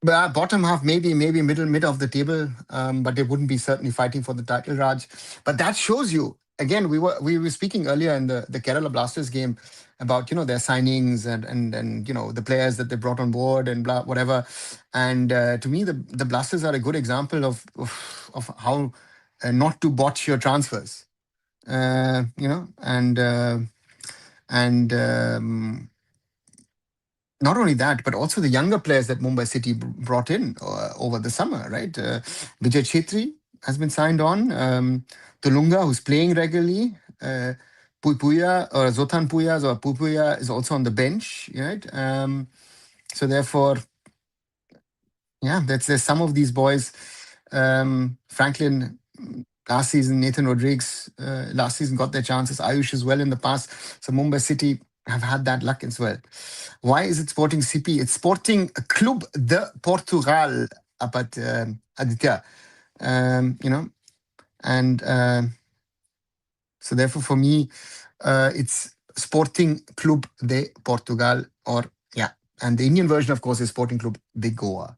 Bottom half, maybe mid of the table, but they wouldn't be certainly fighting for the title, Raj. But that shows you again. We were speaking earlier in the Kerala Blasters game about their signings and the players that they brought on board and blah whatever. And to me, the Blasters are a good example of how not to botch your transfers. And not only that, but also the younger players that Mumbai City brought in over the summer, right? Vijay Chetri has been signed on. Tulunga, who's playing regularly. Puya or Zotan Puyas or Pupuya is also on the bench, right? So therefore, yeah, there's some of these boys. Franklin last season, Nathan Rodriguez last season got their chances. Ayush as well in the past. So Mumbai City have had that luck as well. Why is it Sporting CP? It's Sporting Club de Portugal, Aditya. And so therefore for me, it's Sporting Club de Portugal, or yeah, and the Indian version, of course, is Sporting Club de Goa.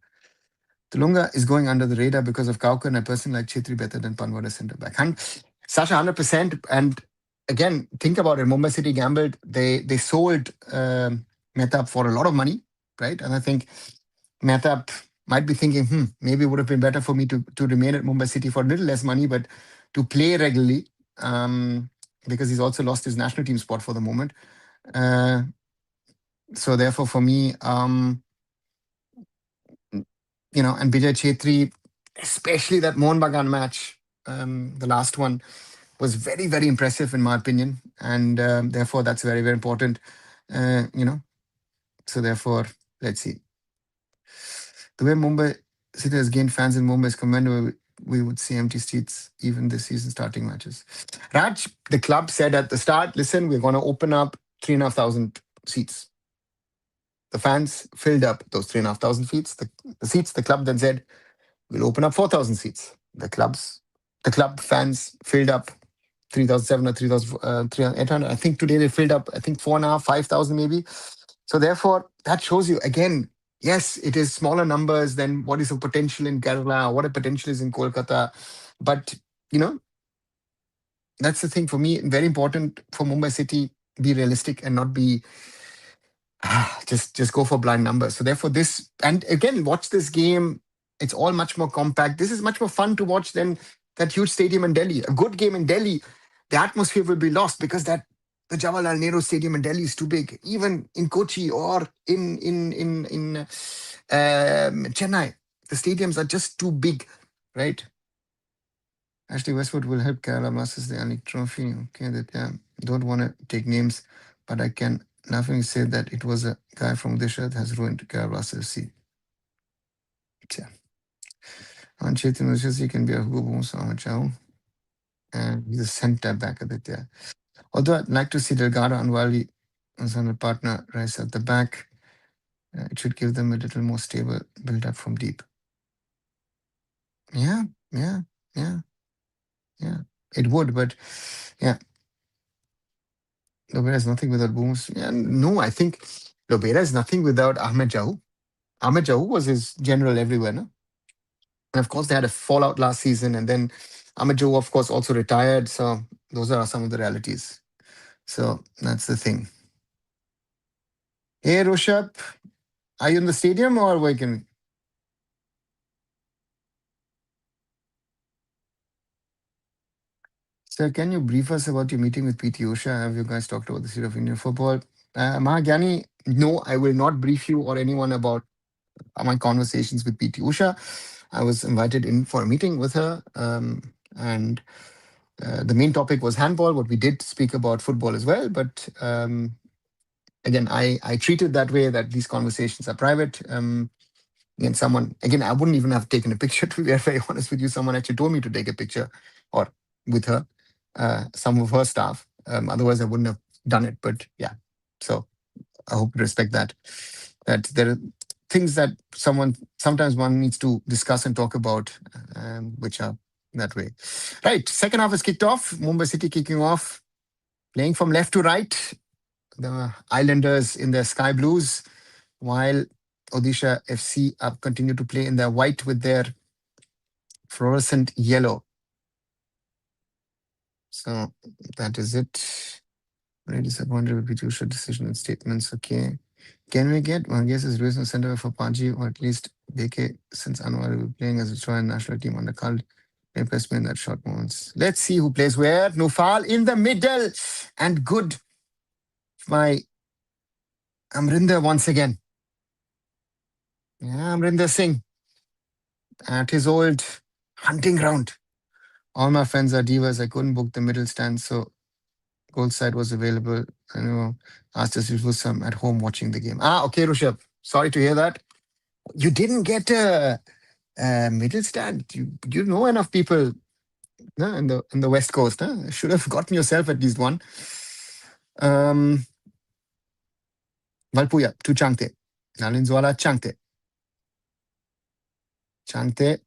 Tulunga is going under the radar because of Kauka, and I personally like Chetri better than Panwada centre back. Sasha, 100%. And again, think about it. Mumbai City gambled. They sold Mehtab for a lot of money, right? And I think Mehtab might be thinking, maybe it would have been better for me to remain at Mumbai City for a little less money, but to play regularly, because he's also lost his national team spot for the moment. So therefore, for me, and Vijay Chetri, especially that Mohun Bagan match, the last one, was very, very impressive in my opinion. And therefore, that's very, very important. So therefore, let's see. The way Mumbai City has gained fans in Mumbai is commendable. We would see empty seats even this season starting matches. Raj, the club said at the start, listen, we're going to open up 3,500 seats. The fans filled up those 3,500 seats. The seats, the club then said, we'll open up 4,000 seats. The club fans filled up 3,700 or 3,800. I think today they filled up, I think 4,500, 5,000 maybe. So therefore, that shows you again, yes, it is smaller numbers than what is the potential in Kerala, what a potential is in Kolkata. But, that's the thing for me. Very important for Mumbai City, be realistic and not be just go for blind numbers. So therefore this, and again, watch this game. It's all much more compact. This is much more fun to watch than that huge stadium in Delhi. A good game in Delhi, the atmosphere will be lost because the Jawaharlal Nehru Stadium in Delhi is too big. Even in Kochi or in Chennai, the stadiums are just too big, right? Ashley Westwood will help Kerala Blasters the League trophy. Okay, don't want to take names, but I can laughingly say that it was a guy from Odisha that has ruined Kerala Blasters FC. Yeah. On Chetan he can be a Hugo Samachao. And he's a centre back at it, yeah. Although I'd like to see Delgado and Wali as a partner rise at the back, it should give them a little more stable build up from deep. Yeah. It would, but yeah. Lobera is nothing without Booms. Yeah, no, I think Lobera is nothing without Ahmed Jahu. Ahmed Jahu was his general everywhere, no? And of course, they had a fallout last season, and then Ahmed Jahu, of course, also retired. So those are some of the realities. So that's the thing. Hey, Rushabh, are you in the stadium or where can? Sir, can you brief us about your meeting with PT Usha? Have you guys talked about the state of Indian football? Mahagani, no, I will not brief you or anyone about my conversations with PT Usha. I was invited in for a meeting with her, and the main topic was handball. What we did speak about football as well, but again, I treat it that way, that these conversations are private. And someone, again, I wouldn't even have taken a picture, to be very honest with you. Someone actually told me to take a picture, or with her, some of her staff. Otherwise, I wouldn't have done it. But yeah, so I hope you respect that. That there are things that sometimes one needs to discuss and talk about, which are that way. Right, second half is kicked off. Mumbai City kicking off, playing from left to right. The Islanders in their sky blues, while Odisha FC continue to play in their white with their fluorescent yellow. So that is it. Very disappointed with Pitush's decision and statements. Okay. Can we get one guess is reason center for Paji, or at least BK, since Anwar will be playing as a Troy national team under Khalid? Impressed me in that short moments. Let's see who plays where. Nufal in the middle. And good. My Amrinder once again. Yeah, Amrinder Singh at his old hunting ground. All my friends are divas. I couldn't book the middle stand, so goal side was available. I know. Asked us if it was some at home watching the game. Okay, Rushabh. Sorry to hear that. You didn't get a middle stand. You know enough people, no, in the West Coast. Huh? Should have gotten yourself at least one. Valpuya to Changte. Nalinzwala Changte. Changte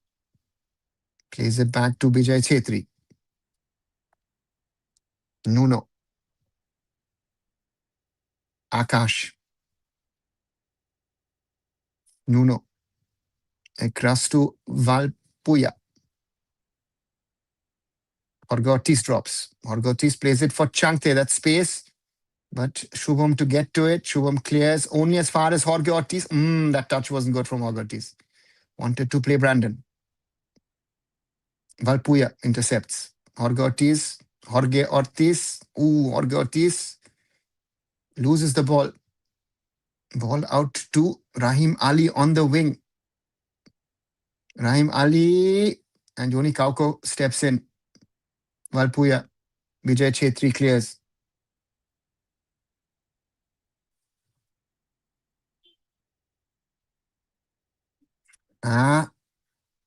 plays it back to Bijay Chetri. Nuno. Akash. Nuno. Across to Valpuya. Jorge Ortiz drops. Jorge Ortiz plays it for Changte. That space. But Shubham to get to it. Shubham clears only as far as Jorge Ortiz. That touch wasn't good from Jorge Ortiz. Wanted to play Brandon. Valpuya intercepts. Jorge Ortiz. Jorge Ortiz. Jorge Ortiz loses the ball. Ball out to Rahim Ali on the wing. Rahim Ali and Joni Kauko steps in. Valpuya. Vijay Chetri clears.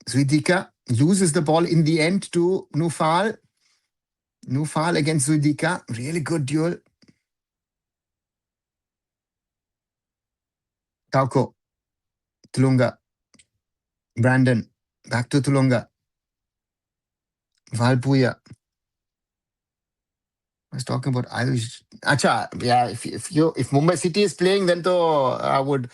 Zuidika loses the ball in the end to Nufal. Nufal against Zuidika. Really good duel. Kauko. Tulunga. Brandon. Back to Tulunga. Valpuya. I was talking about Irish. Acha, yeah. If Mumbai City is playing, then I would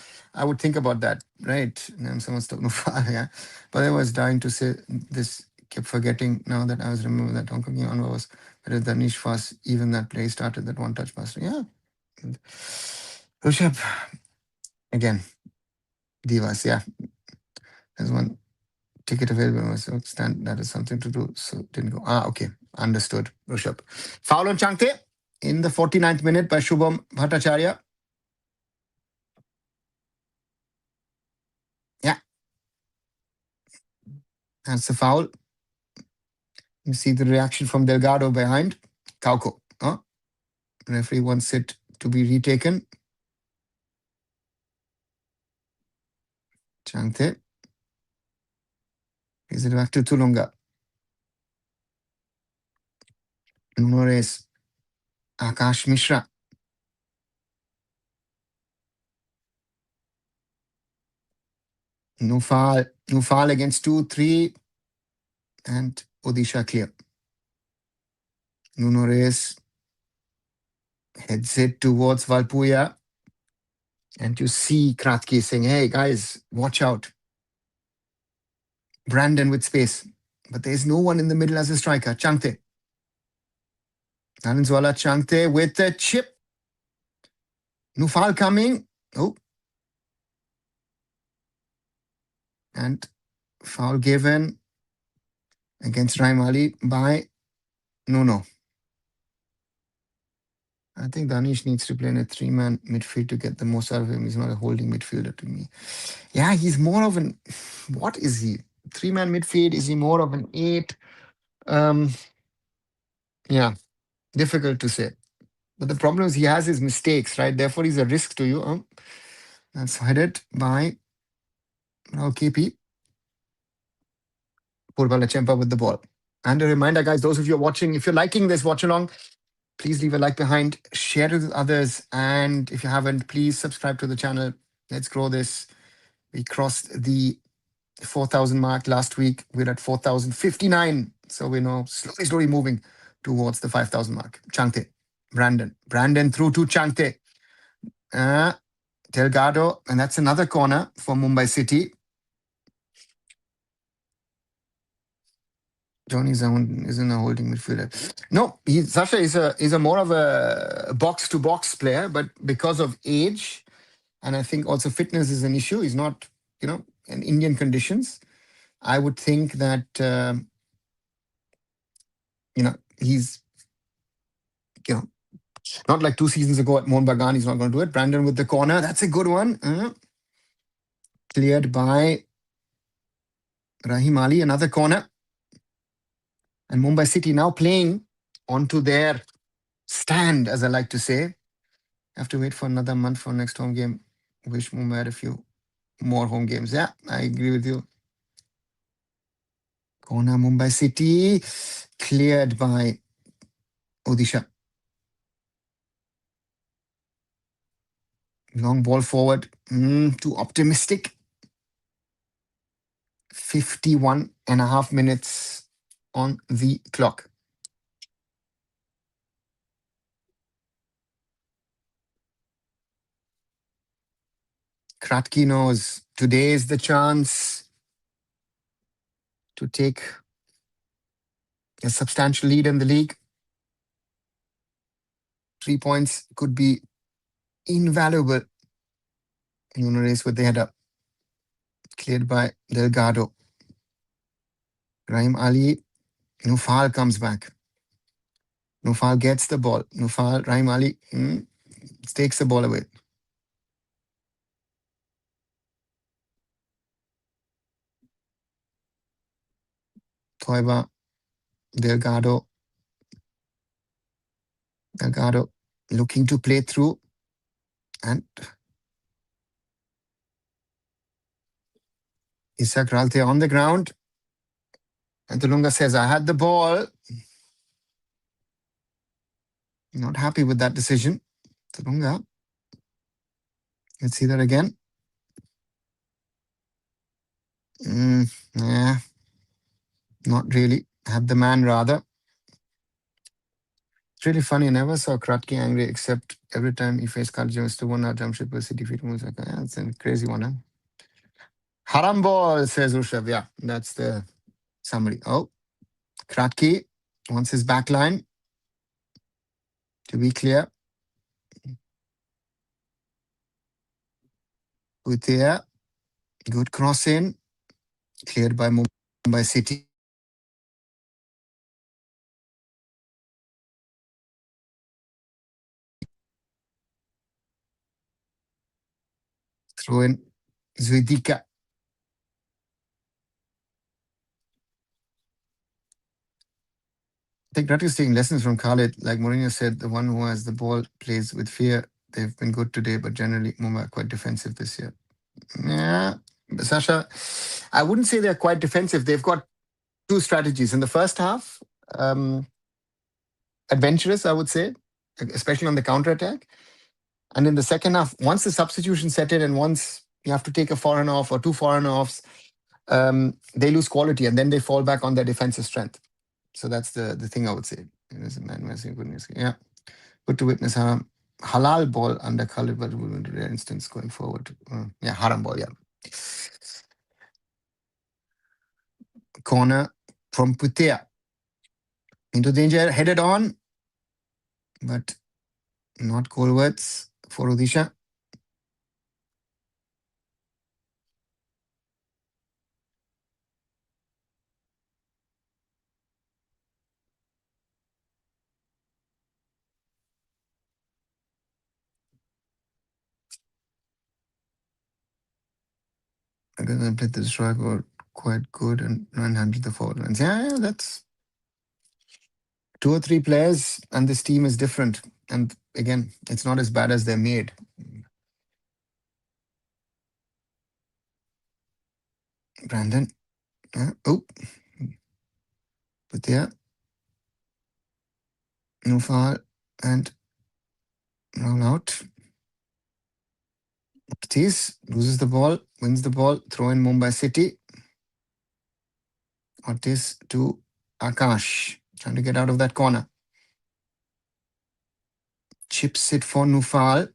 think about that, right? And someone's talking about yeah. But I was dying to say this. Kept forgetting now that I was remembering that Hong Kong Onwa was better than Danish fast. Even that play started that one touch pass. Yeah. Rishabh again. Divas, yeah. There's one ticket available. So stand that is something to do. So didn't go. Okay. Understood, Rishabh. Foul on Changte in the 49th minute by Shubham Bhattacharya. Yeah. That's the foul. You see the reaction from Delgado behind. Kauko. Referee wants it to be retaken. Changte. Is it back to Tulunga? Numores. Akash Mishra. No foul. No foul against 2-3. And Odisha clear. Nuno Reyes heads it towards Valpuya. And you see Kratki saying, hey, guys, watch out. Brandon with space. But there's no one in the middle as a striker. Changte. Nalinzwala Changte with a chip. Nufal coming. And foul given against Rahim Ali by Nuno. I think Danish needs to play in a three-man midfield to get the most out of him. He's not a holding midfielder to me. Yeah, he's more of an... What is he? Three-man midfield? Is he more of an 8? Yeah, difficult to say. But the problem is he has his mistakes, right? Therefore, he's a risk to you. That's headed by KP. Purvala Chempa with the ball. And a reminder, guys, those of you who are watching, if you're liking this watch along, please leave a like behind, share it with others. And if you haven't, please subscribe to the channel. Let's grow this. We crossed the 4,000 mark last week. We're at 4,059. So we're now slowly moving towards the 5,000 mark. Changte, Brandon. Brandon through to Changte. Delgado. And that's another corner for Mumbai City. Johnny Zaun isn't a holding midfielder. No, Sasha is a more of a box to box player, but because of age, and I think also fitness is an issue. He's not, in Indian conditions. I would think that he's not like 2 seasons ago at Mohun Bagan. He's not going to do it. Brandon with the corner. That's a good one. Cleared by Rahim Ali. Another corner. And Mumbai City now playing onto their stand, as I like to say. Have to wait for another month for next home game. Wish Mumbai had a few more home games. Yeah, I agree with you. Corner Mumbai City. Cleared by Odisha. Long ball forward. Too optimistic. 51.5 minutes on the clock. Kratky knows today is the chance to take a substantial lead in the league. 3 points could be invaluable. You want to race with the header. Cleared by Delgado. Rahim Ali. Nufal comes back. Nufal gets the ball. Nufal, Rahim Ali takes the ball away. Toiba. Delgado. Delgado looking to play through. And Isak Ralte on the ground. And Tulunga says, I had the ball. Not happy with that decision. Tulunga. Let's see that again. Yeah. Not really. Had the man rather. It's really funny. I never saw Kratky angry except every time he faced Karjams to one Jamshedpur City defeat. Yeah, it's a crazy one, huh? Haram ball, says Rushav. Yeah, that's the summary. Oh, Kratky wants his back line to be clear. Uthia, good cross in. Cleared by Mumbai City. Throw in Zuidika. I think Kratky's taking lessons from Khalid. Like Mourinho said, the one who has the ball plays with fear. They've been good today, but generally Mumbai are quite defensive this year. Yeah, Sasha, I wouldn't say they're quite defensive. They've got 2 strategies. In the first half, adventurous, I would say, especially on the counter-attack. And in the second half, once the substitution set in and once you have to take a foreign off or 2 foreign offs, they lose quality and then they fall back on their defensive strength. So that's the thing I would say. Yeah, good to witness a halal ball under Khalid, but rare instance going forward. Yeah, haram ball, yeah. Corner from Putea. Into danger, headed on, but not goalwards for Odisha. I guess I played the striker quite good and 900 the forward lines. Yeah, that's 2 or 3 players, and this team is different. And again, it's not as bad as they're made. Brandon. Oh, but there, no foul and roll out. Ortiz loses the ball, wins the ball, throw in Mumbai City. Ortiz to Akash, trying to get out of that corner. Chips it for Nufal.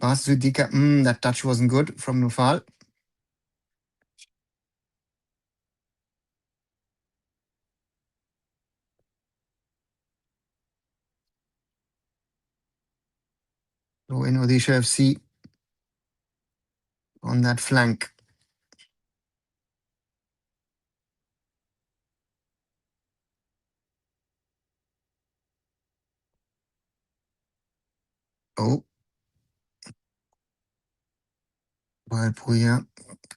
Pass Zudika. That touch wasn't good from Nufal. Throw in Odisha FC on that flank. Oh, Valpuya.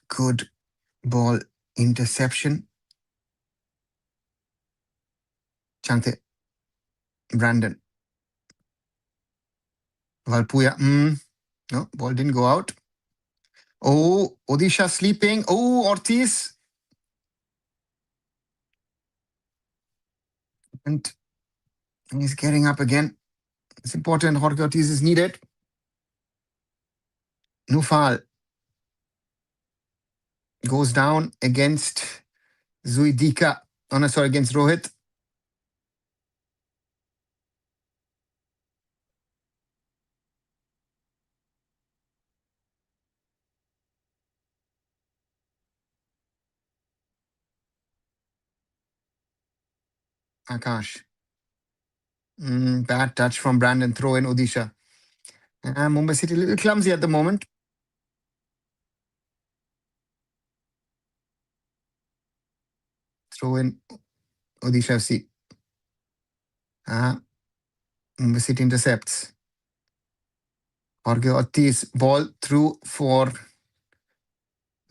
Good ball interception. Chante. Brandon. Valpuya. No, ball didn't go out. Oh, Odisha sleeping. Oh, Ortiz. And he's getting up again. It's important. Jorge Ortiz is needed. Nufal goes down against Zuidika. Oh, no, sorry, against Rohit. Akash. Bad touch from Brandon. Throw in Odisha. Mumbai City a little clumsy at the moment. Throw in Odisha FC. Mumbai City intercepts. Jorge Ortiz. Ball through for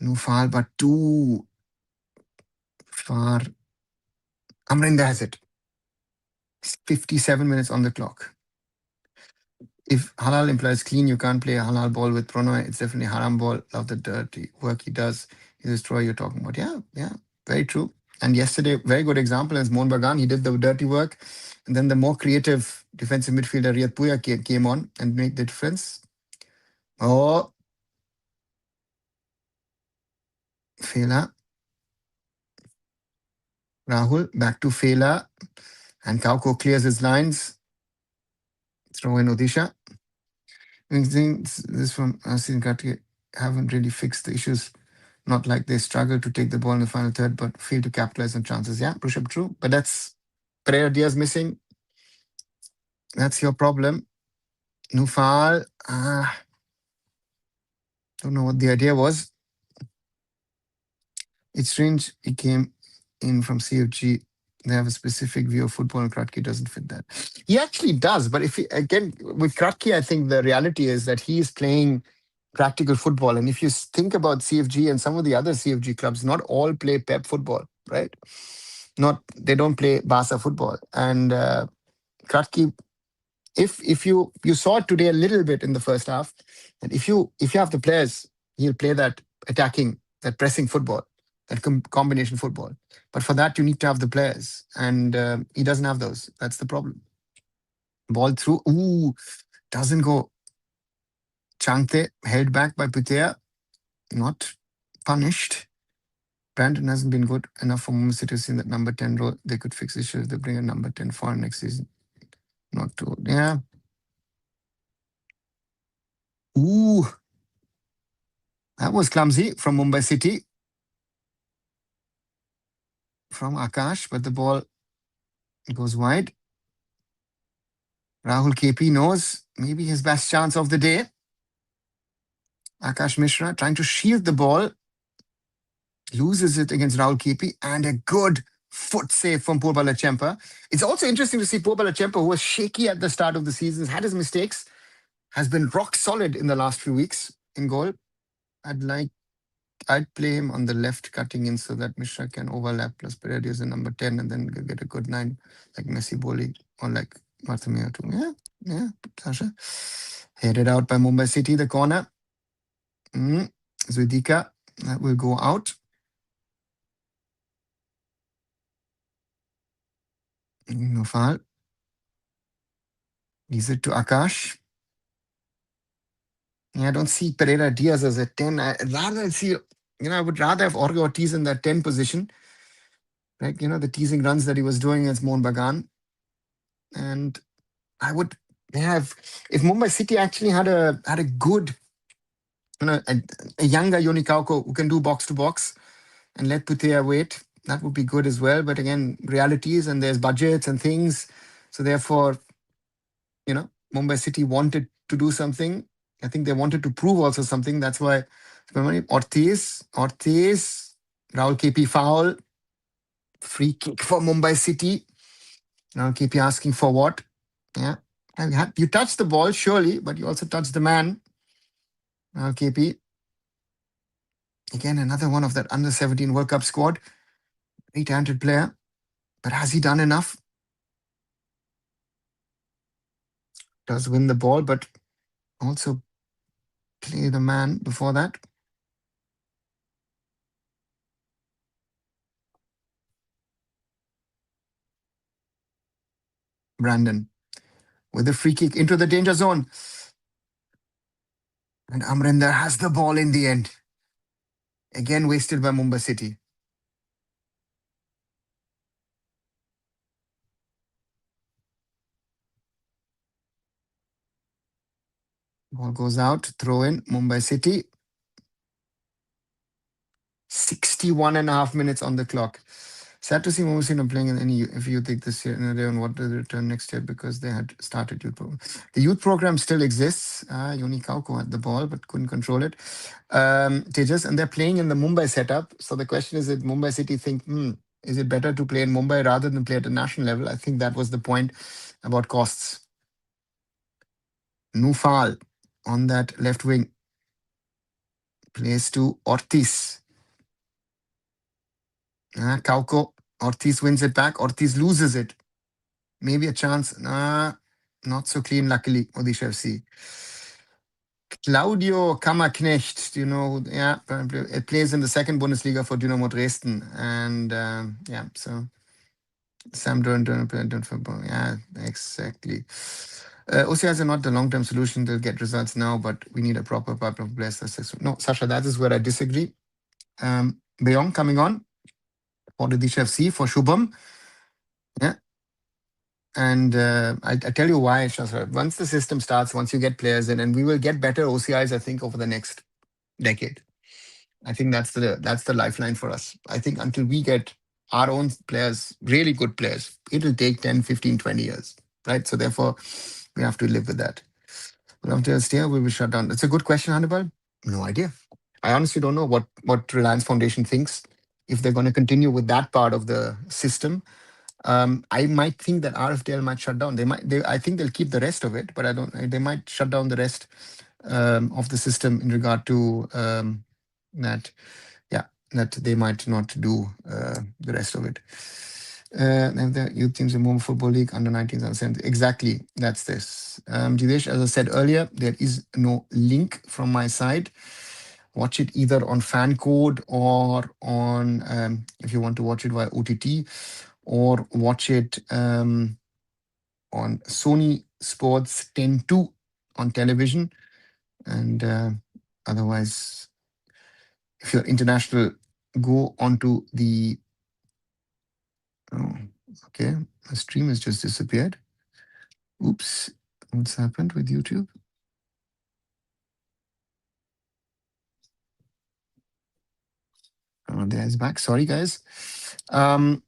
Nufal, but too far. Amrinda has it. 57 minutes on the clock. If halal implies clean, you can't play a halal ball with Prannoy. It's definitely haram ball. Love the dirty work he does. He's a Troy you're talking about. Yeah, very true. And yesterday, very good example is Mohan Bagan. He did the dirty work. And then the more creative defensive midfielder, Riyad Puya, came on and made the difference. Oh, Fela. Rahul, back to Fela. And Kauko clears his lines. Throw in Odisha. This from Asin Kati haven't really fixed the issues. Not like they struggle to take the ball in the final third, but fail to capitalize on chances. Yeah, Rushabh, true. But that's Pereira Diaz missing. That's your problem. Nufal. Don't know what the idea was. It's strange he came in from CFG. They have a specific view of football, and Kratky doesn't fit that. He actually does, but if he, again, with Kratky, I think the reality is that he is playing practical football. And if you think about CFG and some of the other CFG clubs, not all play Pep football, right? They don't play Barca football. And Kratky, if you saw it today a little bit in the first half, and if you have the players, he'll play that attacking, that pressing football, that combination football. But for that, you need to have the players, and he doesn't have those. That's the problem. Ball through. Ooh, doesn't go. Changte held back by Putea, not punished. Brandon hasn't been good enough for Mumbai City in that number 10 role. They could fix issues. They bring a number 10 for next season. Not too. Yeah. Ooh. That was clumsy from Mumbai City. From Akash, but the ball goes wide. Rahul KP knows maybe his best chance of the day. Akash Mishra trying to shield the ball. Loses it against Rahul KP, and a good foot save from Purba Lachempa. It's also interesting to see Purba Lachempa, who was shaky at the start of the season, had his mistakes, has been rock solid in the last few weeks in goal. I'd play him on the left cutting in so that Mishra can overlap plus Paredes in number 10 and then get a good 9 like Messi Boli or like Bartomeu too. Yeah, Yeah, Sasha. Headed out by Mumbai City, the corner. Mm. Zudika, that will go out. No foul. Gives it to Akash. Yeah, I don't see Pereira Diaz as a 10. I would rather have Orge Ortiz in that 10 position. Right? The teasing runs that he was doing against Mohun Bagan. And I would have, if Mumbai City actually had a good, a younger Yonikauko who can do box to box and let Putea wait, that would be good as well. But again, realities and there's budgets and things. So therefore, Mumbai City wanted to do something. I think they wanted to prove also something. That's why Ortiz, Raul KP foul, free kick for Mumbai City. Raul KP asking for what? Yeah. And you touch the ball, surely, but you also touch the man. Raul KP. Again, another one of that under 17 World Cup squad. Very talented player. But has he done enough? Does win the ball, but also play the man before that. Brandon with a free kick into the danger zone. And Amrinder has the ball in the end. Again, wasted by Mumbai City. Ball goes out, throw in, Mumbai City. 61 and a half minutes on the clock. Sad to see Mumbai City not playing in any if you think this year, they don't want to return next year because they had started youth program. The youth program still exists. Yoni Kauko had the ball but couldn't control it. Tejas, and they're playing in the Mumbai setup. So the question is, did Mumbai City think, is it better to play in Mumbai rather than play at a national level? I think that was the point about costs. Nufal on that left wing. Plays to Ortiz. Kauko. Ortiz wins it back. Ortiz loses it. Maybe a chance. Not so clean, luckily, Odisha FC. Claudio Kammerknecht, it plays in the second Bundesliga for Dynamo Dresden. And so Sam Durant football. Yeah, exactly. OCIs are not the long-term solution. They'll get results now, but we need a proper pipeline of players. No, Sasha, that is where I disagree. Beyond coming on for the Odisha FC for Shubham. Yeah. And I tell you why, Shasra. Once the system starts, once you get players in, and we will get better OCIs, I think, over the next decade. I think that's the lifeline for us. I think until we get our own players, really good players, it'll take 10, 15, 20 years. Right? So therefore, we have to live with that. Will after stay, we will shut down. It's a good question, Hannibal. No idea. I honestly don't know what Reliance Foundation thinks if they're going to continue with that part of the system. I might think that RFDL might shut down. I think they'll keep the rest of it, but I don't. They might shut down the rest of the system in regard to that. Yeah, that they might not do the rest of it. And the youth teams in Mumbai Football League under 19s and 17s. Exactly, that's this. Jidesh, as I said earlier, there is no link from my side. Watch it either on fan code or on if you want to watch it via OTT, or watch it on Sony Sports 10.2 on television. And otherwise, if you're international, go onto the. Oh, okay, my stream has just disappeared. Oops, what's happened with YouTube? Oh, there's back. Sorry, guys. Mumbai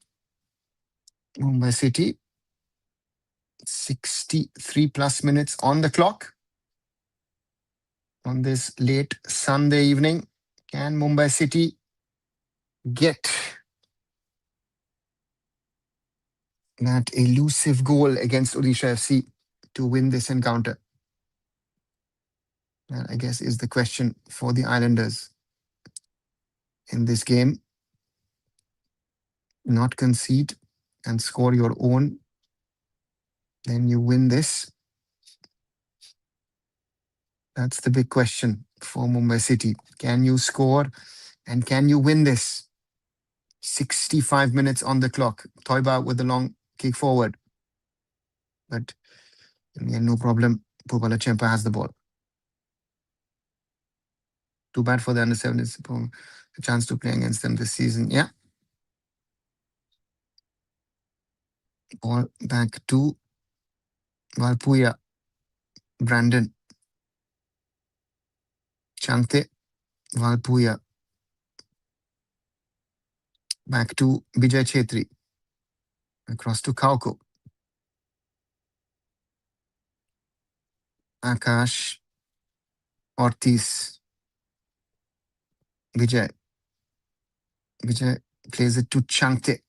City, 63 plus minutes on the clock on this late Sunday evening. Can Mumbai City get that elusive goal against Odisha FC to win this encounter? That, I guess, is the question for the Islanders in this game. Not concede and score your own, then you win this. That's the big question for Mumbai City. Can you score and can you win this? 65 minutes on the clock. Toiba with the long kick forward. But in the end, no problem. Pupala Chempa has the ball. Too bad for the under 17s. A chance to play against them this season. Yeah. Ball back to Valpuya. Brandon. Chante. Valpuya. Back to Vijay Chetri. Across to Kauko. Akash. Ortiz. Vijay. Vijay plays it to Chante.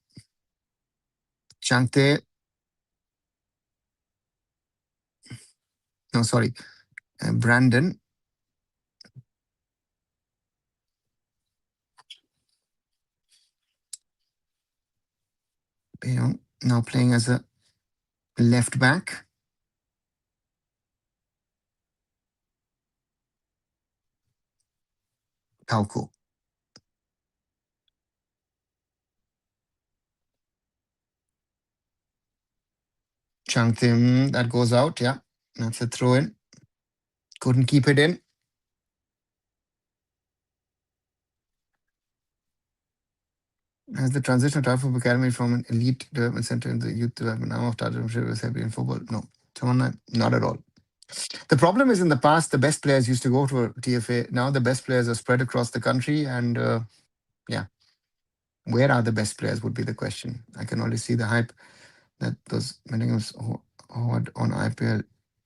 Chante. No, sorry. Brandon. Bayong now playing as a left back. Kauko. Changtim, that goes out. Yeah, that's a throw in. Couldn't keep it in. As the transition of Football Academy from an elite development center in the youth development now of Tata was happy in football. No, not at all. The problem is in the past, the best players used to go to TFA. Now the best players are spread across the country. And yeah, where are the best players would be the question. I can only see the hype that those Meninghams had on IPL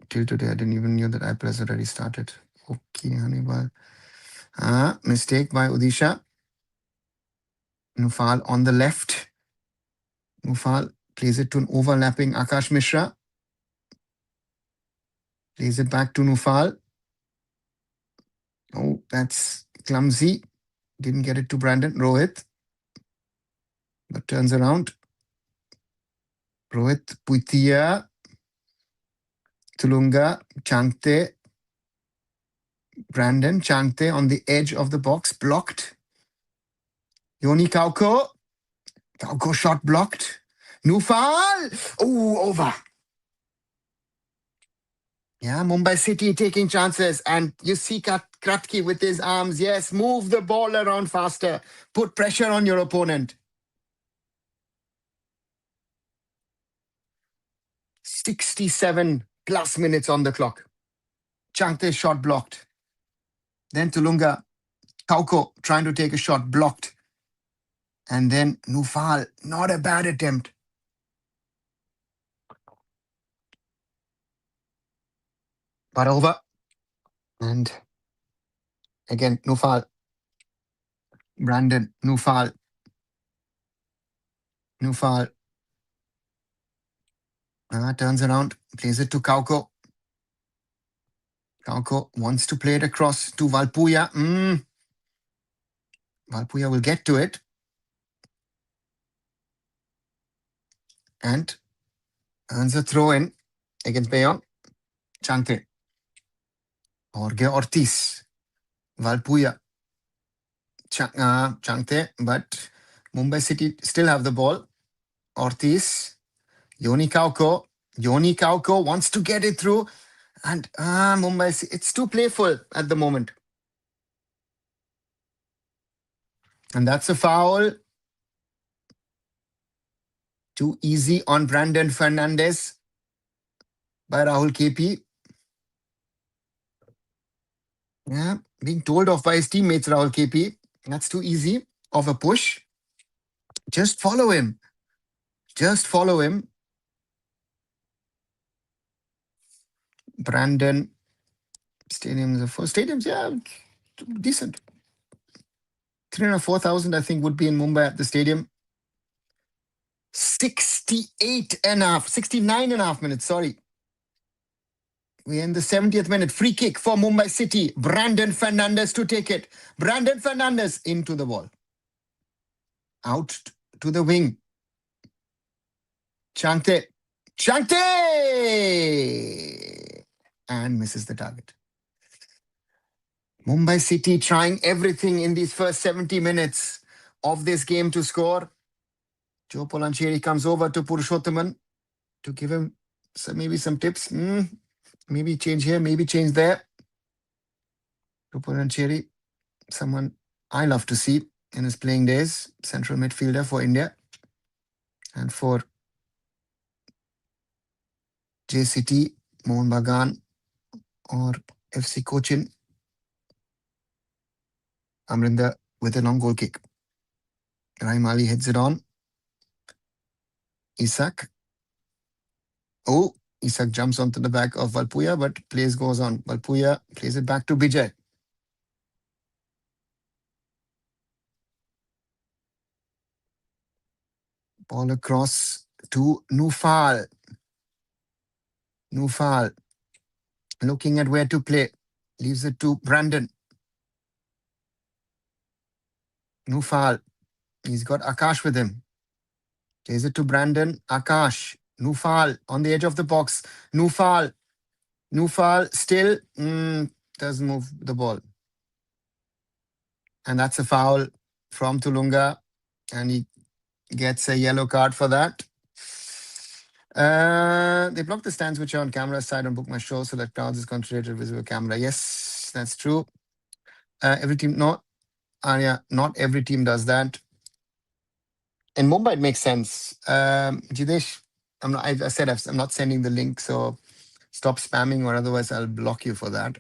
till today. I didn't even know that IPL has already started. Okay, Hannibal. Mistake by Odisha. Nufal on the left. Nufal plays it to an overlapping Akash Mishra. Plays it back to Nufal. Oh, that's clumsy. Didn't get it to Brandon. Rohit. But turns around. Rohit Puitia. Tulunga. Changte. Brandon. Changte on the edge of the box. Blocked. Yoni Kauko. Kauko shot blocked. Nufal. Oh, over. Yeah, Mumbai City taking chances. And you see Kratki with his arms. Yes, move the ball around faster. Put pressure on your opponent. 67 plus minutes on the clock. Changte shot blocked. Then Tulunga. Kauko trying to take a shot blocked. And then Nufal. Not a bad attempt. But over. And again, Nufal. Brandon. Nufal. Nufal. Turns around. Plays it to Kauko. Kauko wants to play it across to Valpuya. Valpuya will get to it. And earns a throw in against Bayong. Chante. Jorge Ortiz. Valpuya. Changte, but Mumbai City still have the ball. Ortiz, Yoni Kauko. Yoni Kauko wants to get it through. And Mumbai City, it's too playful at the moment. And that's a foul. Too easy on Brandon Fernandez by Rahul KP. Yeah, being told off by his teammates, Rahul KP. That's too easy of a push. Just follow him. Just follow him. Brandon stadiums, four stadiums, yeah, decent. 3,000 or 4,000, I think, would be in Mumbai at the stadium. 69 and a half minutes, sorry. We're in the 70th minute. Free kick for Mumbai City. Brandon Fernandez to take it. Brandon Fernandez into the wall. Out to the wing. Changte. Changte! And misses the target. Mumbai City trying everything in these first 70 minutes of this game to score. Joe Polancheri comes over to Purushothaman to give him maybe some tips. Maybe change here, maybe change there. Joe Polancheri, someone I love to see in his playing days, central midfielder for India. And for JCT, Mohan Bagan or FC Cochin, Amrinder with a long goal kick. Rahim Ali heads it on. Isak. Oh, Isak jumps onto the back of Valpuya, but plays goes on. Valpuya plays it back to Bijay. Ball across to Nufal. Nufal looking at where to play. Leaves it to Brandon. Nufal. He's got Akash with him. Plays it to Brandon. Akash. Nufal on the edge of the box. Nufal. Nufal still doesn't move the ball. And that's a foul from Tulunga. And he gets a yellow card for that. They block the stands which are on camera side on Book My Show so that crowds is concentrated visible camera. Yes, that's true. Every team, no, Arya, not every team does that. In Mumbai, it makes sense. Jidesh, I said I'm not sending the link, so stop spamming or otherwise I'll block you for that.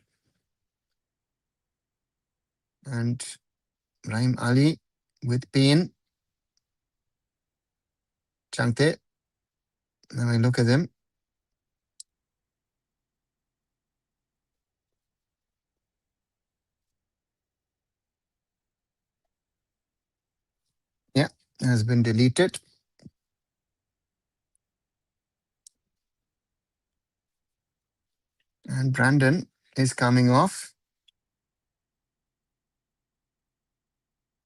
And Rahim Ali with pain. Changte. Now I look at him. Yeah, has been deleted. And Brandon is coming off.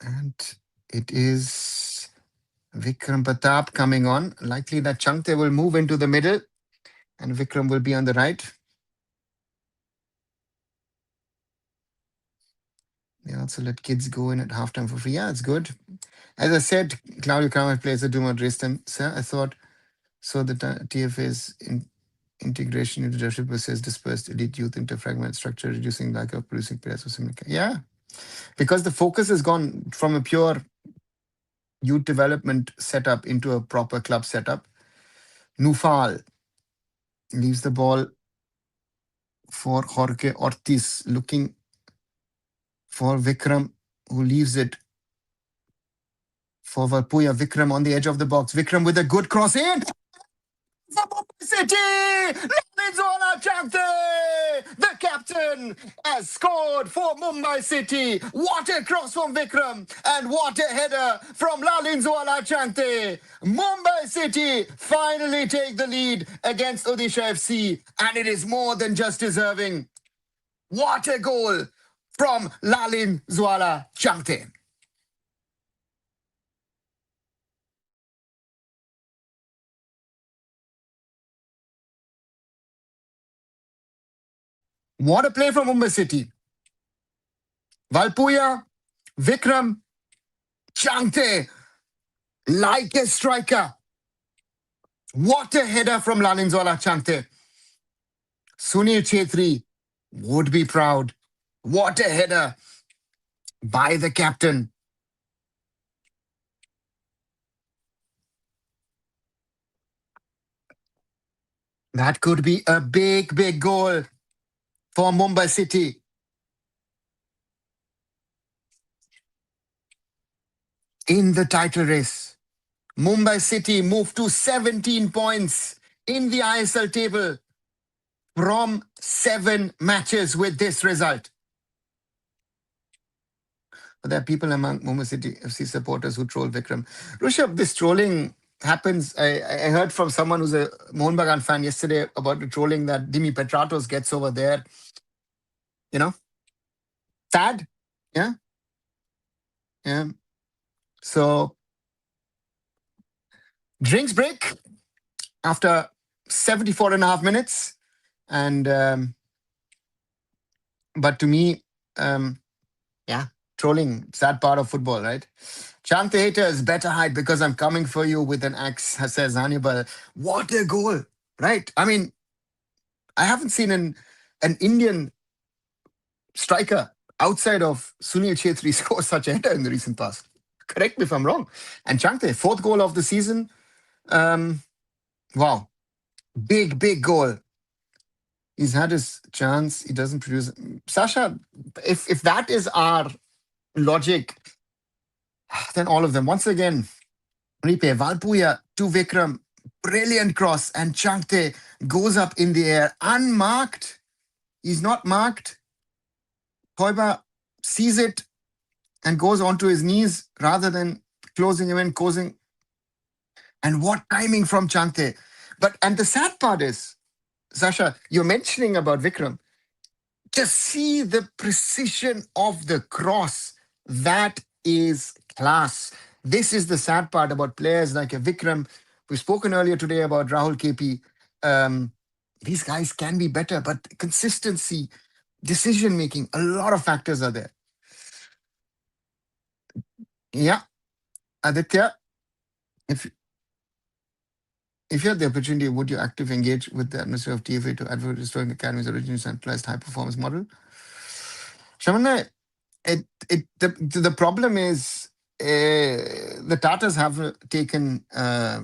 And it is Vikram Pratap coming on. Likely that Changte will move into the middle and Vikram will be on the right. They also let kids go in at halftime for free. Yeah, it's good. As I said, Claudio Kramer plays a do not race them. Sir, I thought so the TFA's integration into leadership versus dispersed elite youth into fragment structure, reducing lack of producing players or similar. Yeah, because the focus has gone from a pure youth development setup into a proper club setup. Nufal leaves the ball for Jorge Ortiz, looking for Vikram, who leaves it for Valpuya. Vikram on the edge of the box. Vikram with a good cross in. For Mumbai City! Lalinzola Chante! The captain has scored for Mumbai City. What a cross from Vikram and what a header from Lalinzola Chante. Mumbai City finally take the lead against Odisha FC and it is more than just deserving. What a goal from Lalinzola Chante. What a play from Mumbai City. Valpuya, Vikram, Chante, like a striker. What a header from Lalinzola Chante. Sunil Chetri would be proud. What a header by the captain. That could be a big, big goal for Mumbai City. In the title race, Mumbai City moved to 17 points in the ISL table from 7 matches with this result. But there are people among Mumbai City FC supporters who troll Vikram. Rishabh, this trolling happens. I heard from someone who's a Mohun Bagan fan yesterday about the trolling that Dimi Petratos gets over there. You know, sad. Yeah. Yeah. So, drinks break after 74 and a half minutes. And, but to me, Yeah, trolling, sad part of football, right? Chant the haters, better hide because I'm coming for you with an axe, says Hannibal. What a goal, right? I mean, I haven't seen an Indian striker outside of Sunil Chhetri score such a header in the recent past. Correct me if I'm wrong. And Chante, fourth goal of the season. Um, wow, big goal. He's had his chance. He doesn't produce. Sasha, if that is our logic, then all of them. Once again, replay. Valpuya to Vikram. Brilliant cross. And Changte goes up in the air. Unmarked. He's not marked. Toiba sees it and goes onto his knees rather than closing him in, causing. And what timing from Changte. And the sad part is, Sasha, you're mentioning about Vikram. Just see the precision of the cross. That is class. This is the sad part about players like a Vikram. We've spoken earlier today about Rahul KP. These guys can be better, but consistency, decision making, a lot of factors are there. Yeah, Aditya, if you had the opportunity, would you actively engage with the atmosphere of TFA to advocate restoring the academy's original centralized high performance model? Shamanna, the problem is the Tatas have taken a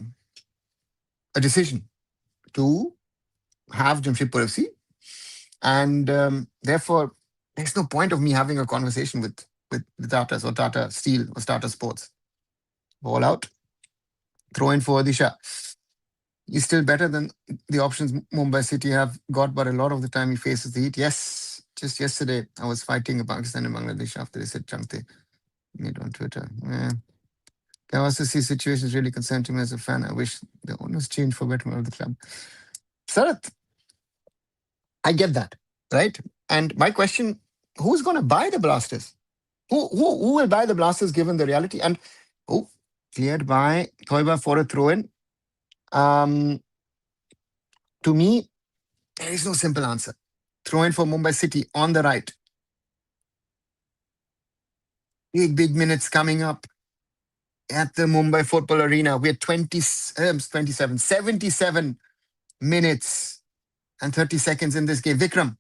decision to have Jamshedpur FC, and therefore there's no point of me having a conversation with the Tatas or Tata Steel or Tata Sports. Ball out, throw in for Odisha. He's still better than the options Mumbai City have got, but a lot of the time he faces the heat. Yes, just yesterday I was fighting Pakistan and Bangladesh after they said Changte made on Twitter. Yeah. KYCC situation is really concerning to me as a fan. I wish the owners change for betterment of the club. Sarath, I get that, right? And my question, who's going to buy the Blasters? Who will buy the Blasters given the reality? And cleared by Thoiba for a throw-in. To me, there is no simple answer. Throw-in for Mumbai City on the right. Big minutes coming up at the Mumbai Football Arena. We're 77 minutes and 30 seconds in this game. Vikram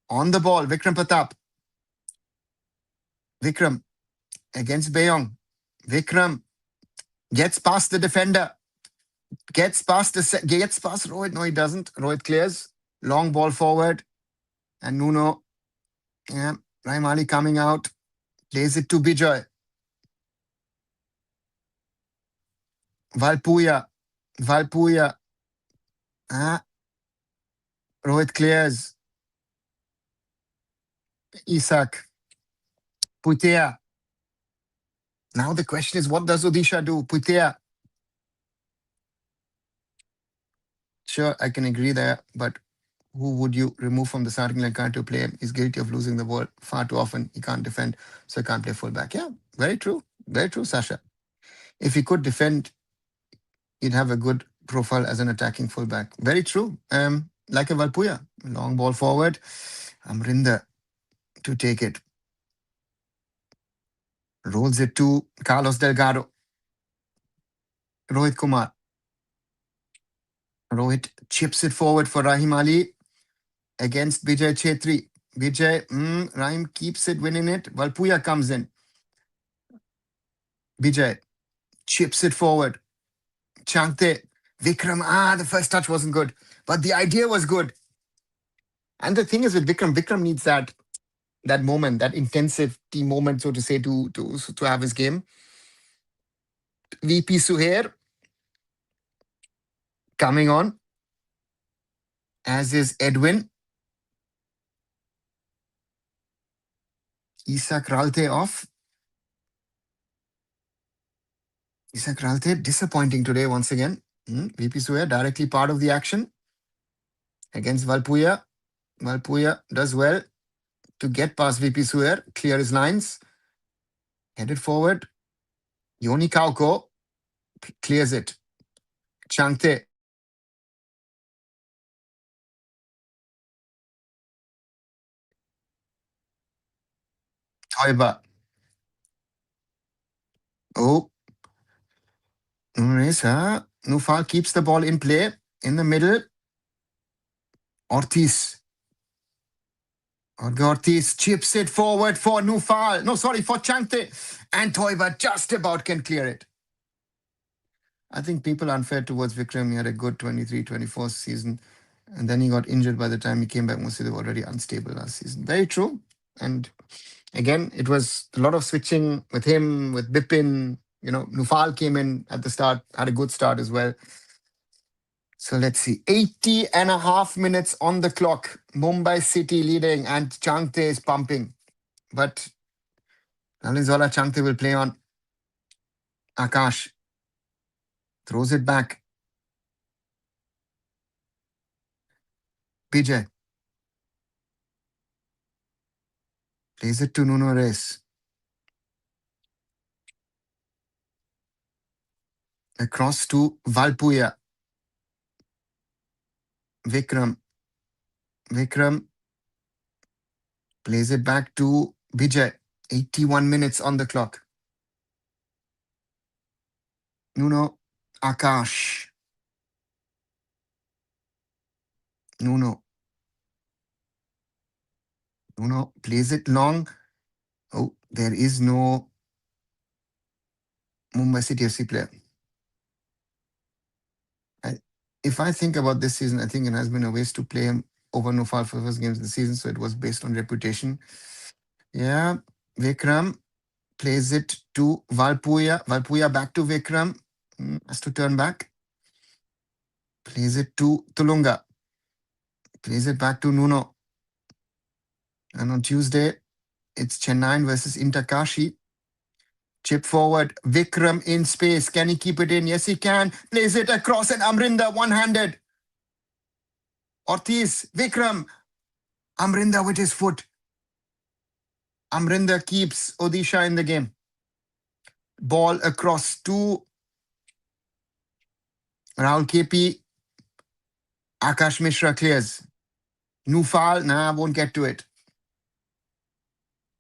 on the ball. Vikram Pratap. Vikram against Bayong. Vikram gets past the defender. Gets past Rohit. No, he doesn't. Rohit clears. Long ball forward. And Nuno. Yeah. Rahim Ali coming out. Plays it to Bijoy. Valpuya. Rohit clears. Isak. Putea. Now the question is, what does Odisha do? Putea. Sure, I can agree there, but who would you remove from the starting line? Can't you play him? He's guilty of losing the ball far too often. He can't defend, so he can't play fullback. Yeah, very true. Very true, Sasha. If he could defend, he'd have a good profile as an attacking fullback. Very true. Like a Valpuya. Long ball forward. Amrinder to take it. Rolls it to Carlos Delgado. Rohit Kumar. Rohit chips it forward for Rahim Ali against Vijay Chetri. Vijay, Rahim keeps it, winning it. Valpuya comes in. Vijay chips it forward. Changte, Vikram, the first touch wasn't good, but the idea was good. And the thing is with Vikram needs that moment, that intensity moment, so to say, to have his game. VP Suhair coming on, as is Edwin. Isak Ralte off. Isak Ralte disappointing today once again. VP Suhair directly part of the action against Valpuya. Valpuya does well to get past VP Suhair, clear his lines. Headed forward. Yoni Kauko clears it. Changte. Teuber. Oh, Nunez. Nufal keeps the ball in play in the middle. Ortiz. Ortiz chips it forward for Nufal. No, sorry, for Chante. And Teuber just about can clear it. I think people are unfair towards Vikram. He had a good 23-24 season. And then he got injured by the time he came back. Mostly they were already unstable last season. Very true. And again, it was a lot of switching with him, with Bipin. Nufal came in at the start, had a good start as well. So let's see. 80.5 minutes on the clock. Mumbai City leading and Changte is pumping. But Nalinzola Changte will play on. Akash throws it back. Vijay plays it to Nuno Reyes. Across to Valpuya. Vikram plays it back to Vijay. 81 minutes on the clock. Nuno, Akash. Nuno plays it long. Oh, there is no Mumbai City FC player. If I think about this season, I think it has been a waste to play him over Nufal for the first games of the season, so it was based on reputation. Yeah, Vikram plays it to Valpuya. Valpuya back to Vikram. Has to turn back. Plays it to Tulunga. Plays it back to Nuno. And on Tuesday, it's Chennai versus Interkashi. Chip forward. Vikram in space. Can he keep it in? Yes, he can. Plays it across and Amrinder one-handed. Ortiz. Vikram. Amrinder with his foot. Amrinder keeps Odisha in the game. Ball across to Rahul KP. Akash Mishra clears. Nufal, won't get to it.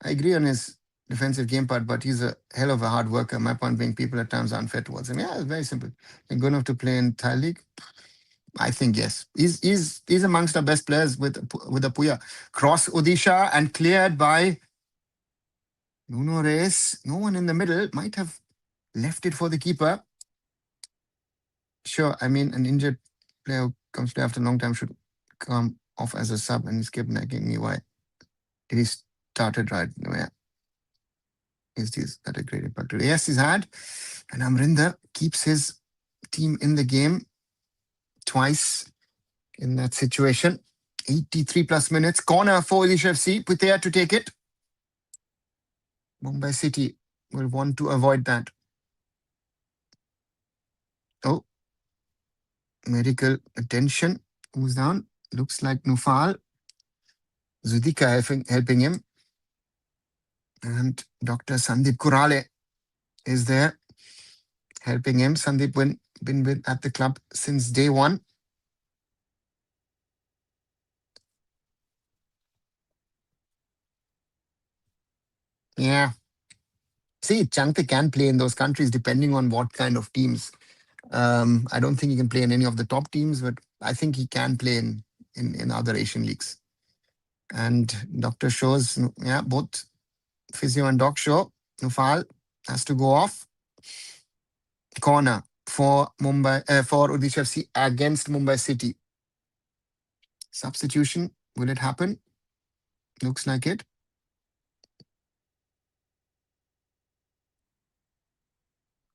I agree on his defensive game part, but he's a hell of a hard worker. My point being, people at times are unfair towards him. Yeah, it's very simple. You're good enough to play in Thai League? I think yes. He's amongst our best players with Apuya. Cross Odisha and cleared by Nuno Reyes. No one in the middle. Might have left it for the keeper. Sure, I mean, an injured player who comes to after a long time should come off as a sub, and he's kept nagging me why. Did he started right? No, yeah. He's had a great impact today. Yes, he's had. And Amrinder keeps his team in the game twice in that situation. 83 plus minutes. Corner for Odisha FC. Putea to take it. Mumbai City will want to avoid that. Oh, medical attention. Who's down? Looks like Nufal. Zudika helping him. And Dr. Sandeep Kurale is there helping him. Sandeep been at the club since day one. Yeah. See, Changte can play in those countries depending on what kind of teams. I don't think he can play in any of the top teams, but I think he can play in other Asian leagues. And doctor shows, yeah, both physio and doc show. Nufal has to go off. Corner for Odisha FC against Mumbai City. Substitution, will it happen? Looks like it.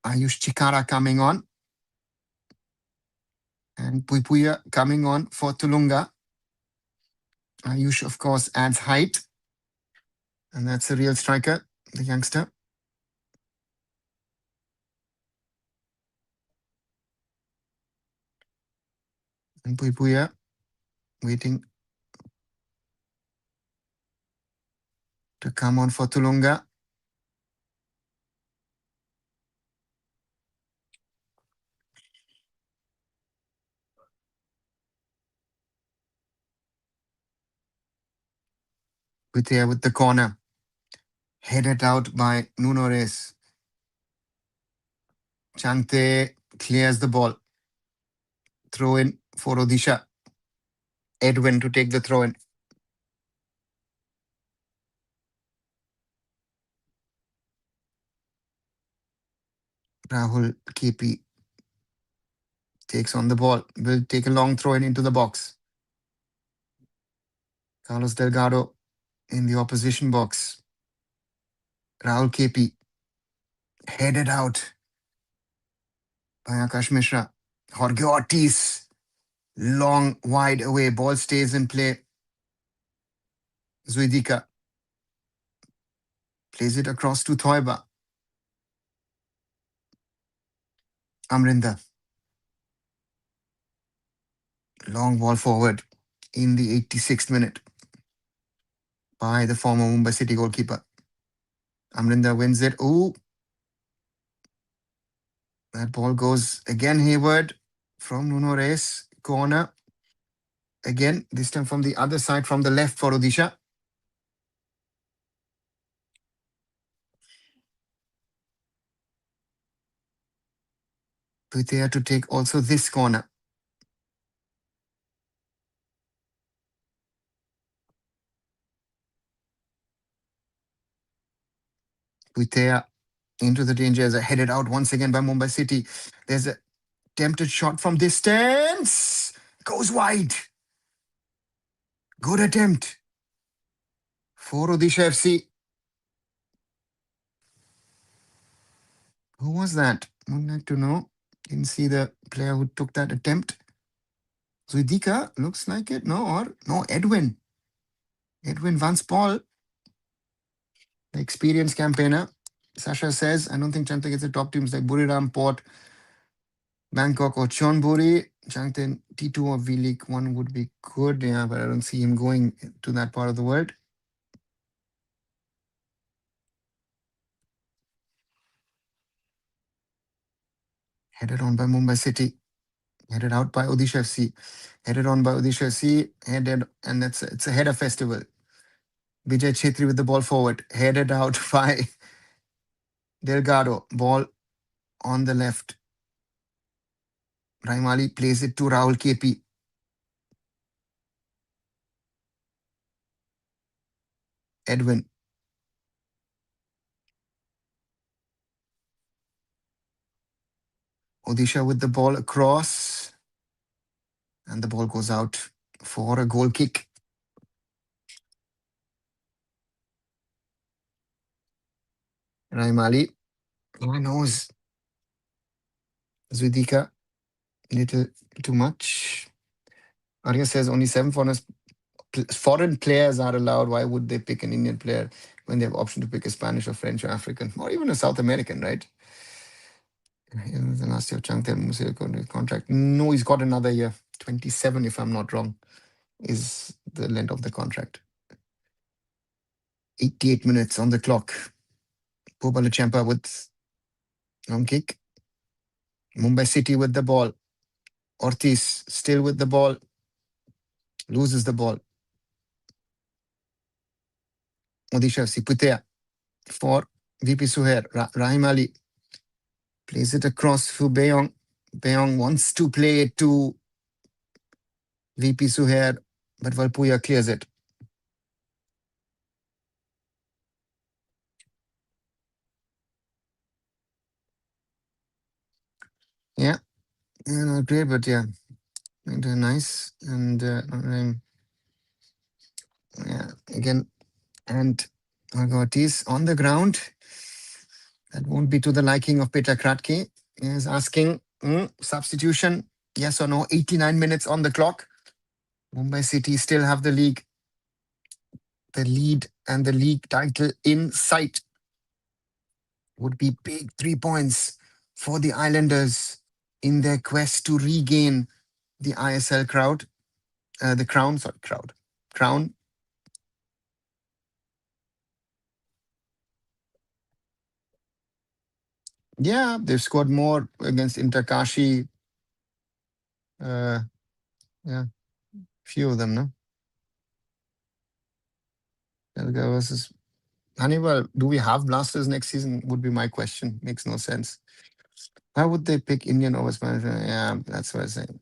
Ayush Chikara coming on. And Puipuya coming on for Tulunga. Ayush, of course, adds height. And that's a real striker, the youngster. And Puipuya waiting to come on for Tulunga. Puipuya with the corner. Headed out by Nuno Reis. Chante clears the ball. Throw in for Odisha. Edwin to take the throw in. Rahul KP takes on the ball. Will take a long throw in into the box. Carlos Delgado in the opposition box. Rahul KP headed out by Akash Mishra. Jorge Ortiz long wide away. Ball stays in play. Zuidika plays it across to Thoiba. Amrinder. Long ball forward in the 86th minute by the former Mumbai City goalkeeper. Amrinder wins it. Ooh. That ball goes again Hayward from Nuno Reis. Corner. Again, this time from the other side, from the left for Odisha. Putea to take also this corner. Putea into the danger as headed out once again by Mumbai City. There's a tempted shot from distance. Goes wide. Good attempt for Odisha FC. Who was that? Would like to know. Didn't see the player who took that attempt. Zuidika, looks like it. No, Edwin. Edwin Vance Paul, the experienced campaigner. Sasha says, I don't think Chanta gets the top teams like Buriram, Port, Bangkok or Chonburi. Changten T2 or V League 1 would be good. Yeah, but I don't see him going to that part of the world. Headed on by Mumbai City. Headed out by Odisha FC. Headed on by Odisha FC. Headed, and it's a header festival. Vijay Chetri with the ball forward. Headed out by Delgado. Ball on the left. Raimali plays it to Rahul KP. Edwin. Odisha with the ball across. And the ball goes out for a goal kick. Raimali. Who knows? Zuidika. Little too much. Arya says only 7 foreign players are allowed. Why would they pick an Indian player when they have option to pick a Spanish or French or African or even a South American, right? The last year of contract. No, he's got another year. 27, if I'm not wrong, is the length of the contract. 88 minutes on the clock. Bobala Champa with long kick. Mumbai City with the ball. Ortiz still with the ball. Loses the ball. Odisha FC Putea for VP Suher. Rahim Ali plays it across to Beong. Beong wants to play it to VP Suher, but Valpuya clears it. Yeah, not great, but yeah, nice. And yeah, again, and Ortiz on the ground. That won't be to the liking of Peter Kratke. He is asking substitution, yes or no. 89 minutes on the clock. Mumbai City still have the league, the lead and the league title in sight. Would be big 3 points for the Islanders in their quest to regain the ISL crown. Yeah, they've scored more against Interkashi. Yeah, few of them, no? Belga versus Hannibal, do we have Blasters next season? Would be my question. Makes no sense. Why would they pick Indian over Spanish? Yeah, that's what I'm saying.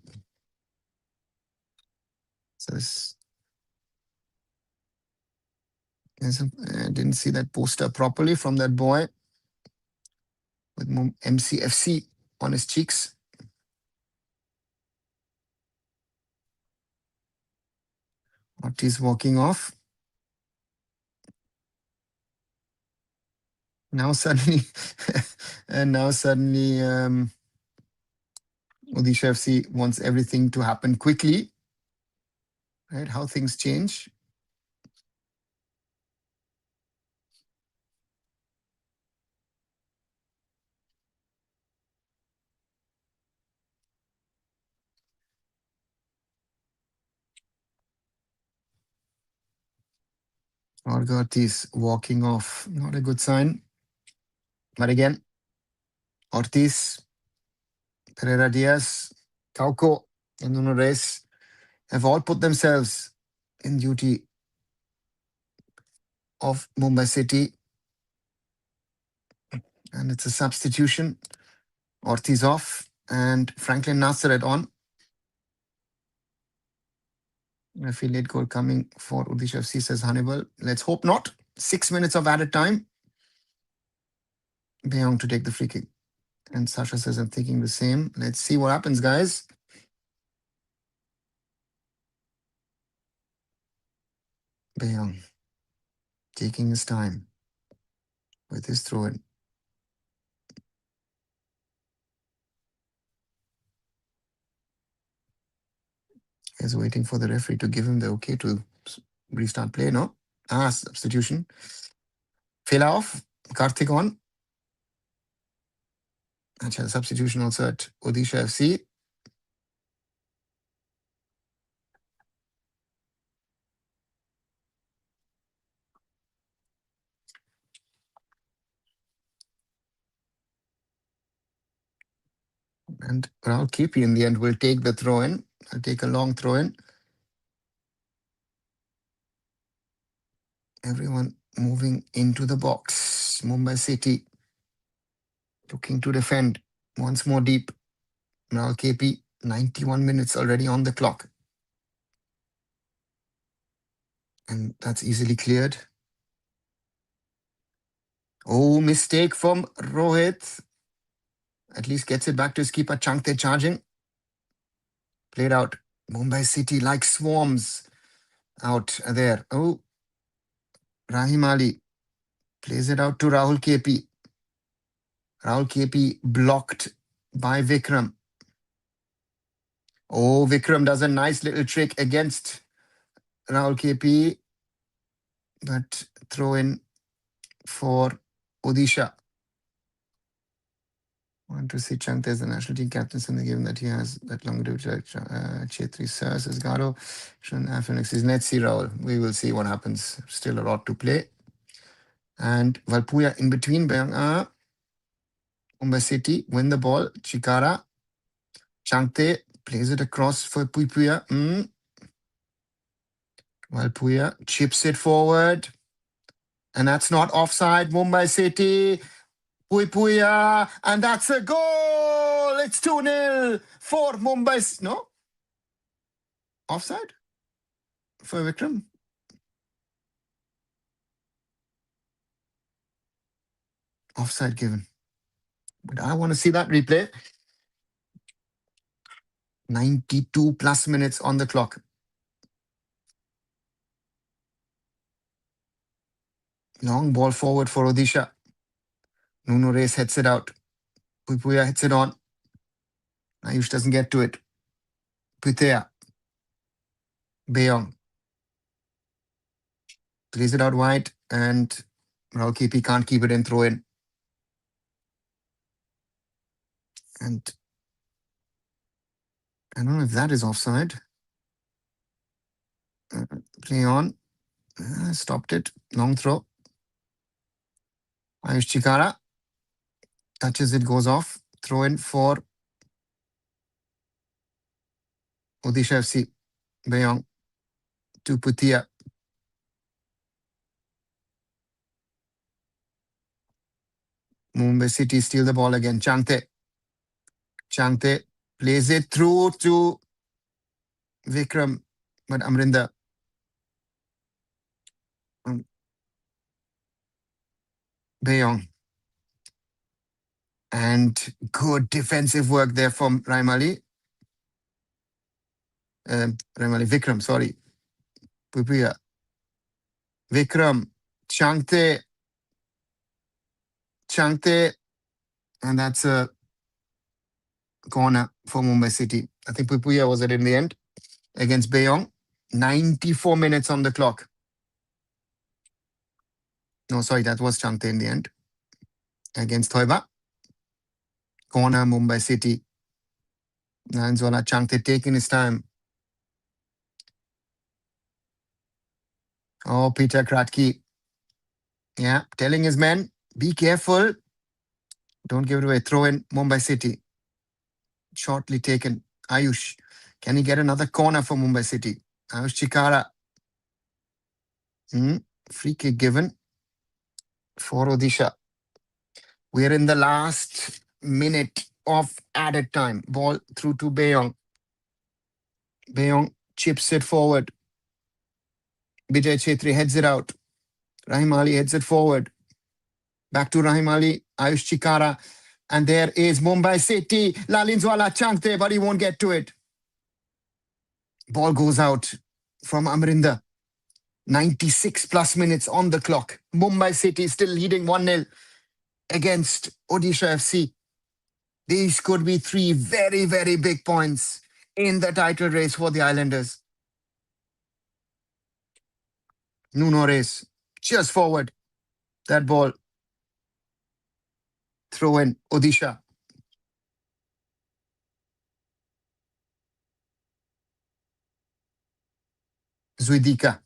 So this, I didn't see that poster properly from that boy with MCFC on his cheeks. Ortiz walking off. Now suddenly, and now suddenly, Odisha FC wants everything to happen quickly. Right? How things change. Ortiz walking off. Not a good sign. But again, Ortiz, Pereira Diaz, Cauco, and Nuno Reis have all put themselves in duty of Mumbai City. And it's a substitution. Ortiz off and Franklin Nassered on. Affiliate goal coming for Odisha FC, says Hannibal. Let's hope not. 6 minutes of added time. Beong to take the free kick. And Sasha says, I'm thinking the same. Let's see what happens, guys. Beong taking his time with his throw-in. He's waiting for the referee to give him the okay to restart play, no? Substitution. Fela off. Karthik on. Achha, substitution also at Odisha FC. And Rahul Kepi in the end will take the throw-in. I'll take a long throw-in. Everyone moving into the box. Mumbai City looking to defend. Once more deep. Now KP, 91 minutes already on the clock. And that's easily cleared. Oh, mistake from Rohit. At least gets it back to his keeper. Changte charging. Played out. Mumbai City like swarms out there. Oh, Rahim Ali plays it out to Rahul KP. Rahul KP blocked by Vikram. Oh, Vikram does a nice little trick against Rahul KP, but throw in for Odisha. Want to see Changte as the national team captain, and given that he has that longevity. Chetri Sir says Garo. Let's see, Rahul. We will see what happens. Still a lot to play. And Valpuya in between. Mumbai City win the ball. Chikara. Changte plays it across for Puya. Valpuya chips it forward. And that's not offside. Mumbai City. Puya. And that's a goal. It's 2-0 for Mumbai. No? Offside? For Vikram? Offside given. But I want to see that replay. 92 plus minutes on the clock. Long ball forward for Odisha. Nuno Reis heads it out. Puya hits it on. Ayush doesn't get to it. Putea. Beong. Plays it out wide. And Rahul KP can't keep it in, throw in. And I don't know if that is offside. Play on. Stopped it. Long throw. Ayush Chikara. Touches it, goes off. Throw in for Odisha FC. Beong. To Putia. Mumbai City steal the ball again. Changte. Changte plays it through to Vikram, but Amrinder. Bayong. And good defensive work there from Raimali. Raimali Vikram, sorry. Pupuya. Vikram. Changte. Changte. And that's a corner for Mumbai City. I think Pupuya was it in the end against Bayong. 94 minutes on the clock. No, sorry, that was Changte in the end. Against Thoiba. Corner, Mumbai City. Nanzola Changte taking his time. Oh, Peter Kratky. Yeah, telling his men, be careful. Don't give it away. Throw in Mumbai City. Shortly taken. Ayush. Can he get another corner for Mumbai City? Ayush Chikara. Free kick given for Odisha. We're in the last minute of added time. Ball through to Bayong. Bayong chips it forward. Vijay Chetri heads it out. Rahim Ali heads it forward. Back to Rahim Ali. Ayush Chikara. And there is Mumbai City. Lalinzwala Changte, but he won't get to it. Ball goes out from Amrinder. 96 plus minutes on the clock. Mumbai City still leading 1-0 against Odisha FC. These could be 3 very, very big points in the title race for the Islanders. Nuno Reyes, just forward. That ball. Throw in Odisha. Zuidika.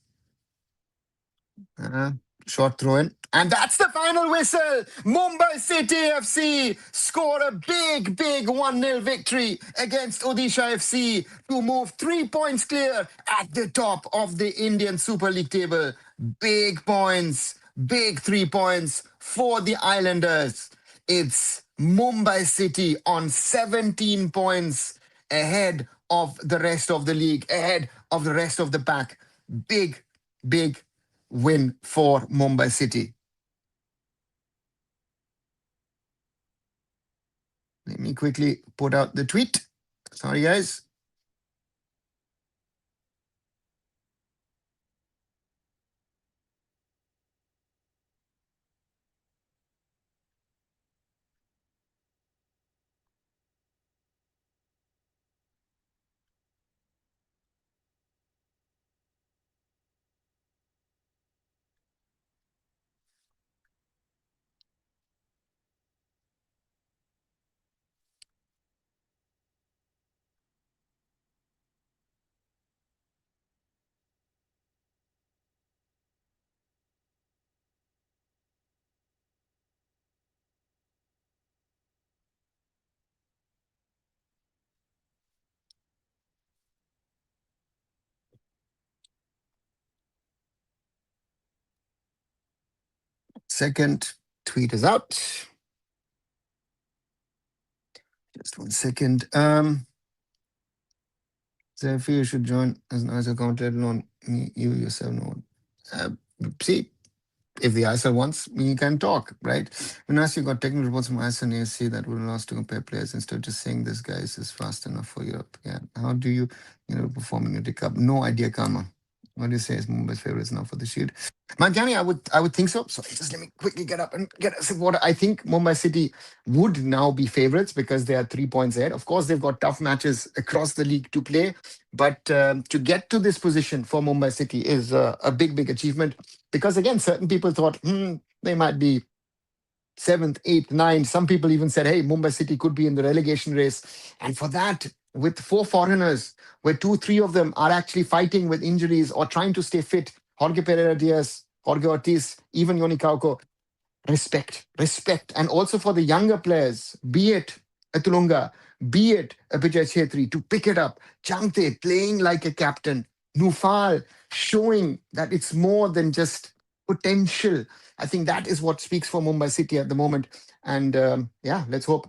Short throw in. And that's the final whistle. Mumbai City FC score a big, big 1-0 victory against Odisha FC to move 3 points clear at the top of the Indian Super League table. Big points, big 3 points for the Islanders. It's Mumbai City on 17 points ahead of the rest of the league, ahead of the rest of the pack. Big, big win for Mumbai City. Let me quickly put out the tweet. Sorry, guys. Second tweet is out. Just 1 second. Zephyr, you should join as an ISO commentator on me, you yourself know. See, if the ISO wants, we can talk, right? When I you got technical reports from ISO and ASC that will allow us to compare players instead of just saying this guy is fast enough for Europe. Yeah. How do you perform in the Cup? No idea, Karma. What do you say is Mumbai's favorites now for the Shield? Manjani, I would think so. So just let me quickly get up and get us what I think Mumbai City would now be favorites because they are 3 points ahead. Of course, they've got tough matches across the league to play, but to get to this position for Mumbai City is a big, big achievement because again, certain people thought they might be 7th, 8th, 9th. Some people even said, hey, Mumbai City could be in the relegation race. And for that, with 4 foreigners, where 2, 3 of them are actually fighting with injuries or trying to stay fit, Jorge Pereira Diaz, Jorge Ortiz, even Yoni Kauko, respect. And also for the younger players, be it Atulunga, be it Vijay Chetri, to pick it up. Changte playing like a captain. Nufal showing that it's more than just potential. I think that is what speaks for Mumbai City at the moment. And yeah, let's hope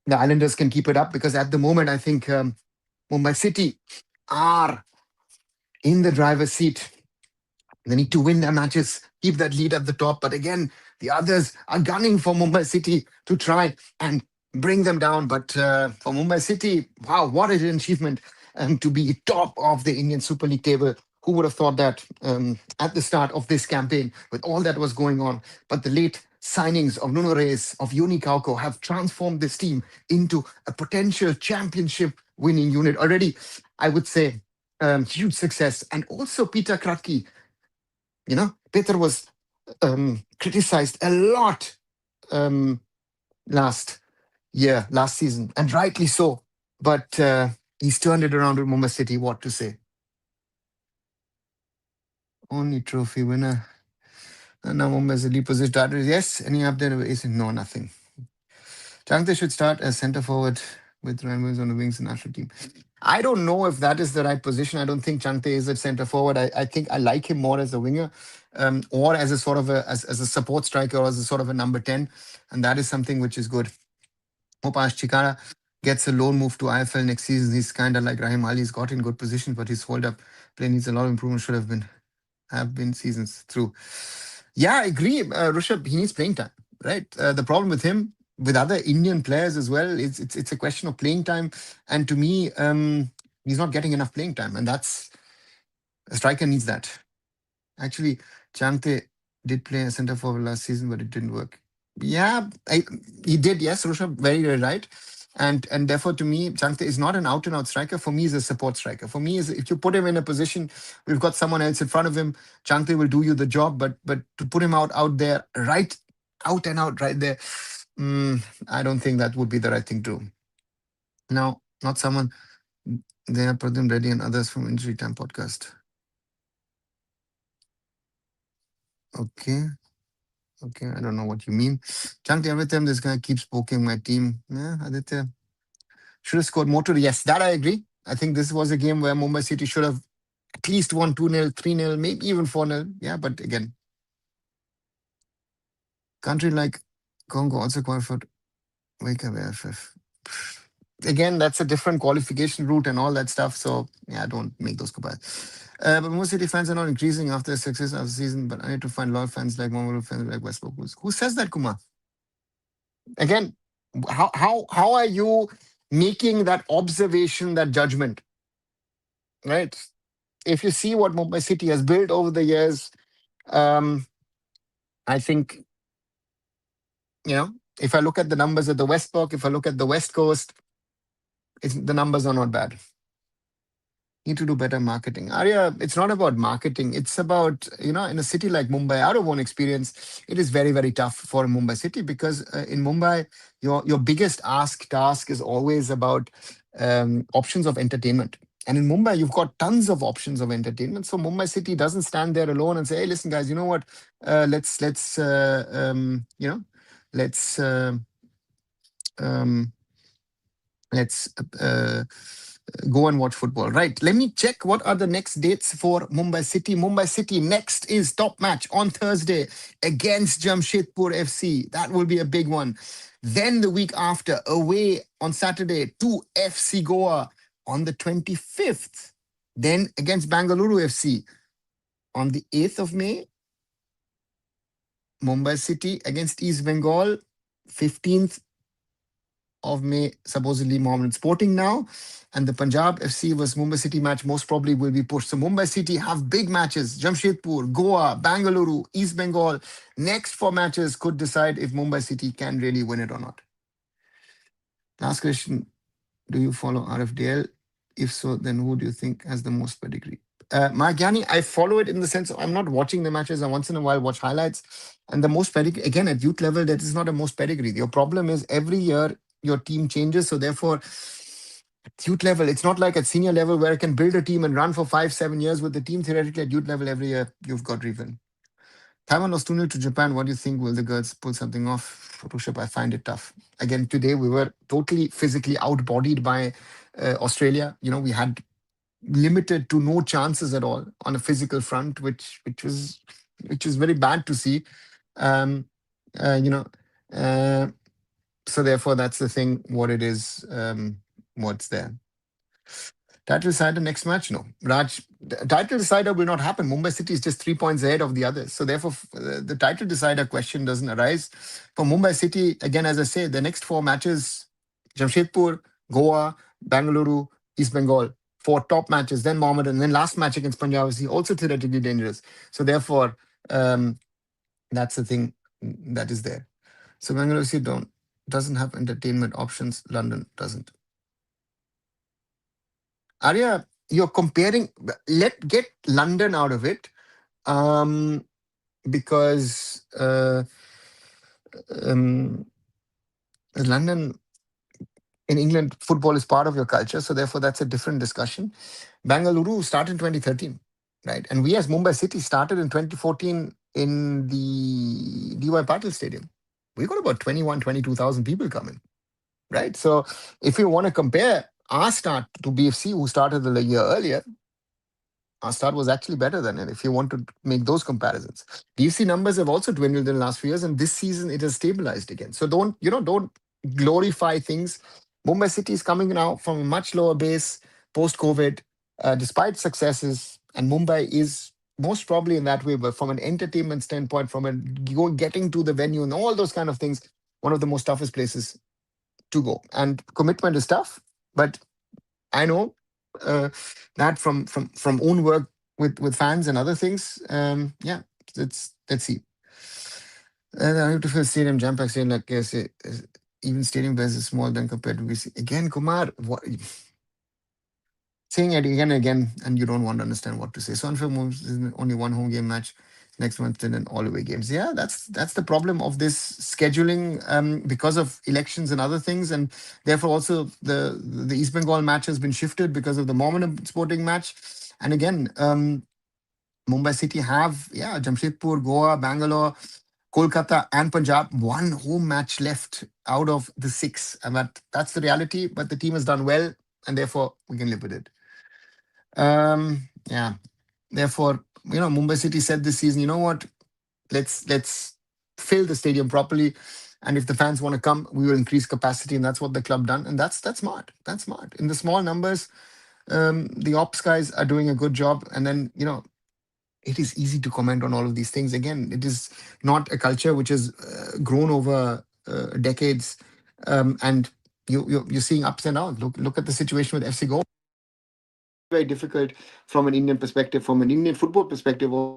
the Islanders can keep it up, because at the moment, I think Mumbai City are in the driver's seat. They need to win their matches, keep that lead at the top. But again, the others are gunning for Mumbai City to try and bring them down. But for Mumbai City, wow, what an achievement to be top of the Indian Super League table. Who would have thought that at the start of this campaign with all that was going on? But the late signings of Nuno Reis, of Yoni Kauko have transformed this team into a potential championship winning unit already. I would say huge success. And also Peter Kratky, Peter was criticized a lot um, last last season, and rightly so. But he's turned it around with Mumbai City. What to say? Only trophy winner. And now Mumbai City position started. Yes, any update? Is no, nothing. Changte should start as centre forward with Ryan Williams on the wings in national team. I don't know if that is the right position. I don't think Chante is a centre forward. I think I like him more as a winger, or as a sort of as a support striker, or as a sort of a number 10. And that is something which is good. Hope Ash Chikara gets a loan move to IFL next season. He's kind of like Rahim Ali. He's got in good position, but his hold up play needs a lot of improvement. Should have been seasons through. Yeah, I agree. Rishabh, he needs playing time, right? The problem with him, with other Indian players as well, it's a question of playing time. And to me, he's not getting enough playing time, and that's a striker needs that. Actually, Changte did play a centre forward last season, but it didn't work. Yeah, he did. Yes, Rishabh, very, very right. And therefore, to me, Changte is not an out and out striker. For me, he's a support striker. For me, is if you put him in a position, we've got someone else in front of him. Changte will do you the job, but to put him out there, right, out and out, right there, I don't think that would be the right thing to do. Now, not someone. They are Pradyum Reddy and others from Injury Time podcast. Okay. Okay, I don't know what you mean. Chunky, every time this guy keeps poking my team. Yeah, Aditya should have scored more today. Yes, that I agree. I think this was a game where Mumbai City should have at least won 2-0, 3-0, maybe even 4-0. Yeah, but again, country like Congo also qualified. Wake up, AIFF. Again, that's a different qualification route and all that stuff. So yeah, don't make those comparisons. But Mumbai City fans are not increasing after the success of the season. But I need to find loyal fans like Mumbai fans like Westbrook. Who says that, Kumar? Again, how are you making that observation, that judgment, right? If you see what Mumbai City has built over the years, um, I think, if I look at the numbers at the West Block, if I look at the West Coast, the numbers are not bad. Need to do better marketing. Arya, it's not about marketing. It's about, in a city like Mumbai, out of own experience, it is very, very tough for Mumbai City, because in Mumbai, your biggest task is always about options of entertainment. And in Mumbai, you've got tons of options of entertainment. So Mumbai City doesn't stand there alone and say, "Hey, listen, guys, you know what? Let's um, let's go and watch football." Right. Let me check what are the next dates for Mumbai City. Mumbai City next is top match on Thursday against Jamshedpur FC. That will be a big one. Then the week after, away on Saturday to FC Goa on the 25th. Then against Bangalore FC on the 8th of May. Mumbai City against East Bengal, 15th of May, supposedly Mohammedan Sporting now. And the Punjab FC vs Mumbai City match most probably will be pushed. So Mumbai City have big matches. Jamshedpur, Goa, Bangalore, East Bengal. Next four matches could decide if Mumbai City can really win it or not. Last question. Do you follow RFDL? If so, then who do you think has the most pedigree? Margani, I follow it in the sense of I'm not watching the matches. I once in a while watch highlights. And the most pedigree, again, at youth level, that is not a most pedigree. Your problem is every year your team changes. So therefore, at youth level, it's not like at senior level where I can build a team and run for 5, 7 years with the team. Theoretically, at youth level, every year you've got Reven. Taiwan lost 2-0 to Japan. What do you think? Will the girls pull something off? Photoshop, I find it tough. Again, today we were totally physically outbodied by Australia. We had limited to no chances at all on a physical front, which was very bad to see. Um, you know, uh, so therefore that's the thing. What it is, what's there. Title decider next match? No. Raj, the title decider will not happen. Mumbai City is just 3 points ahead of the others. So therefore, the title decider question doesn't arise. For Mumbai City, again, as I say, the next four matches, Jamshedpur, Goa, Bangalore, East Bengal, four top matches, then Mohammedan, and then last match against Punjab is also theoretically dangerous. So therefore, um, that's the thing that is there. So Bangalore City doesn't have entertainment options. London doesn't. Arya, you're comparing. Get London out of it, um, because um, London in England football is part of your culture, so therefore that's a different discussion. Bangalore started in 2013, right? And we as Mumbai City started in 2014 in the DY Patil Stadium. We got about 22,000 people coming, right? So if you want to compare our start to BFC, who started a year earlier, our start was actually better than it, if you want to make those comparisons. DC numbers have also dwindled in the last few years, and this season it has stabilized again. So don't glorify things. Mumbai City is coming now from a much lower base post COVID, despite successes, and Mumbai is most probably in that way, but from an entertainment standpoint, from getting to the venue and all those kind of things, one of the most toughest places to go. And commitment is tough, but I know uh, that from own work with fans and other things. Yeah, let's see. I have to feel stadium jump pack stadium like yes, even stadium base is small than compared to VC. Again, Kumar, what, saying it again and again, and you don't want to understand what to say. So unfair moves is only one home game match. Next month then all away games. Yeah, that's the problem of this scheduling, because of elections and other things, and therefore also the East Bengal match has been shifted because of the Mohammedan Sporting match. And again, Mumbai City have Jamshedpur, Goa, Bangalore, Kolkata, and Punjab one home match left out of the six, and that's the reality. But the team has done well, and therefore we can live with it. Yeah. Therefore, Mumbai City said this season, you know what? Let's fill the stadium properly, and if the fans want to come, we will increase capacity, and that's what the club done, and that's smart. That's smart. In the small numbers, the ops guys are doing a good job, and then it is easy to comment on all of these things. Again, it is not a culture which has grown over decades, and you're seeing ups and downs. Look at the situation with FC Goa. Very difficult from an Indian perspective, from an Indian football perspective. You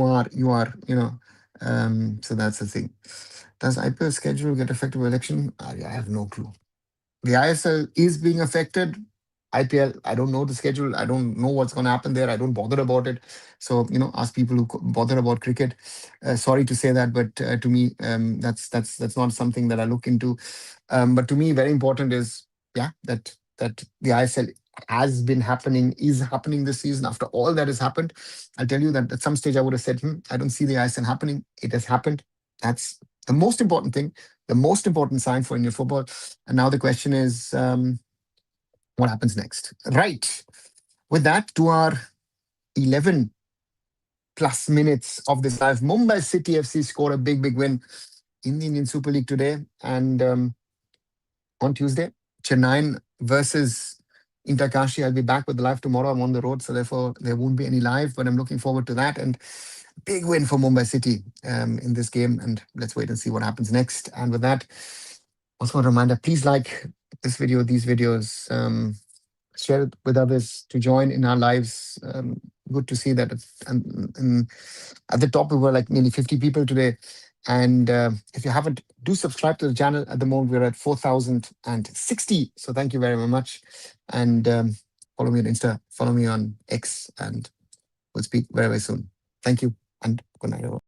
are so that's the thing. Does IPL schedule get affected by election? I have no clue. The ISL is being affected. IPL, I don't know the schedule. I don't know what's going to happen there. I don't bother about it. So ask people who bother about cricket. Sorry to say that, but to me, that's not something that I look into. But to me, very important is that the ISL has been happening, is happening this season. After all that has happened, I'll tell you that at some stage I would have said, I don't see the ISL happening. It has happened. That's the most important thing, the most important sign for Indian football. And now the question is, what happens next? Right. With that, to our 11 plus minutes of this live, Mumbai City FC scored a big win in the Indian Super League today. And on Tuesday, Chennai versus Interkashi. I'll be back with the live tomorrow. I'm on the road, so therefore there won't be any live, but I'm looking forward to that. And big win for Mumbai City in this game. And let's wait and see what happens next. And with that, also a reminder, please like this video, these videos, share it with others to join in our lives. Good to see that at the top we were like nearly 50 people today. And if you haven't, do subscribe to the channel. At the moment, we're at 4,060. So thank you very much. And follow me on Insta, follow me on X, and we'll speak very soon. Thank you, and good night, everyone.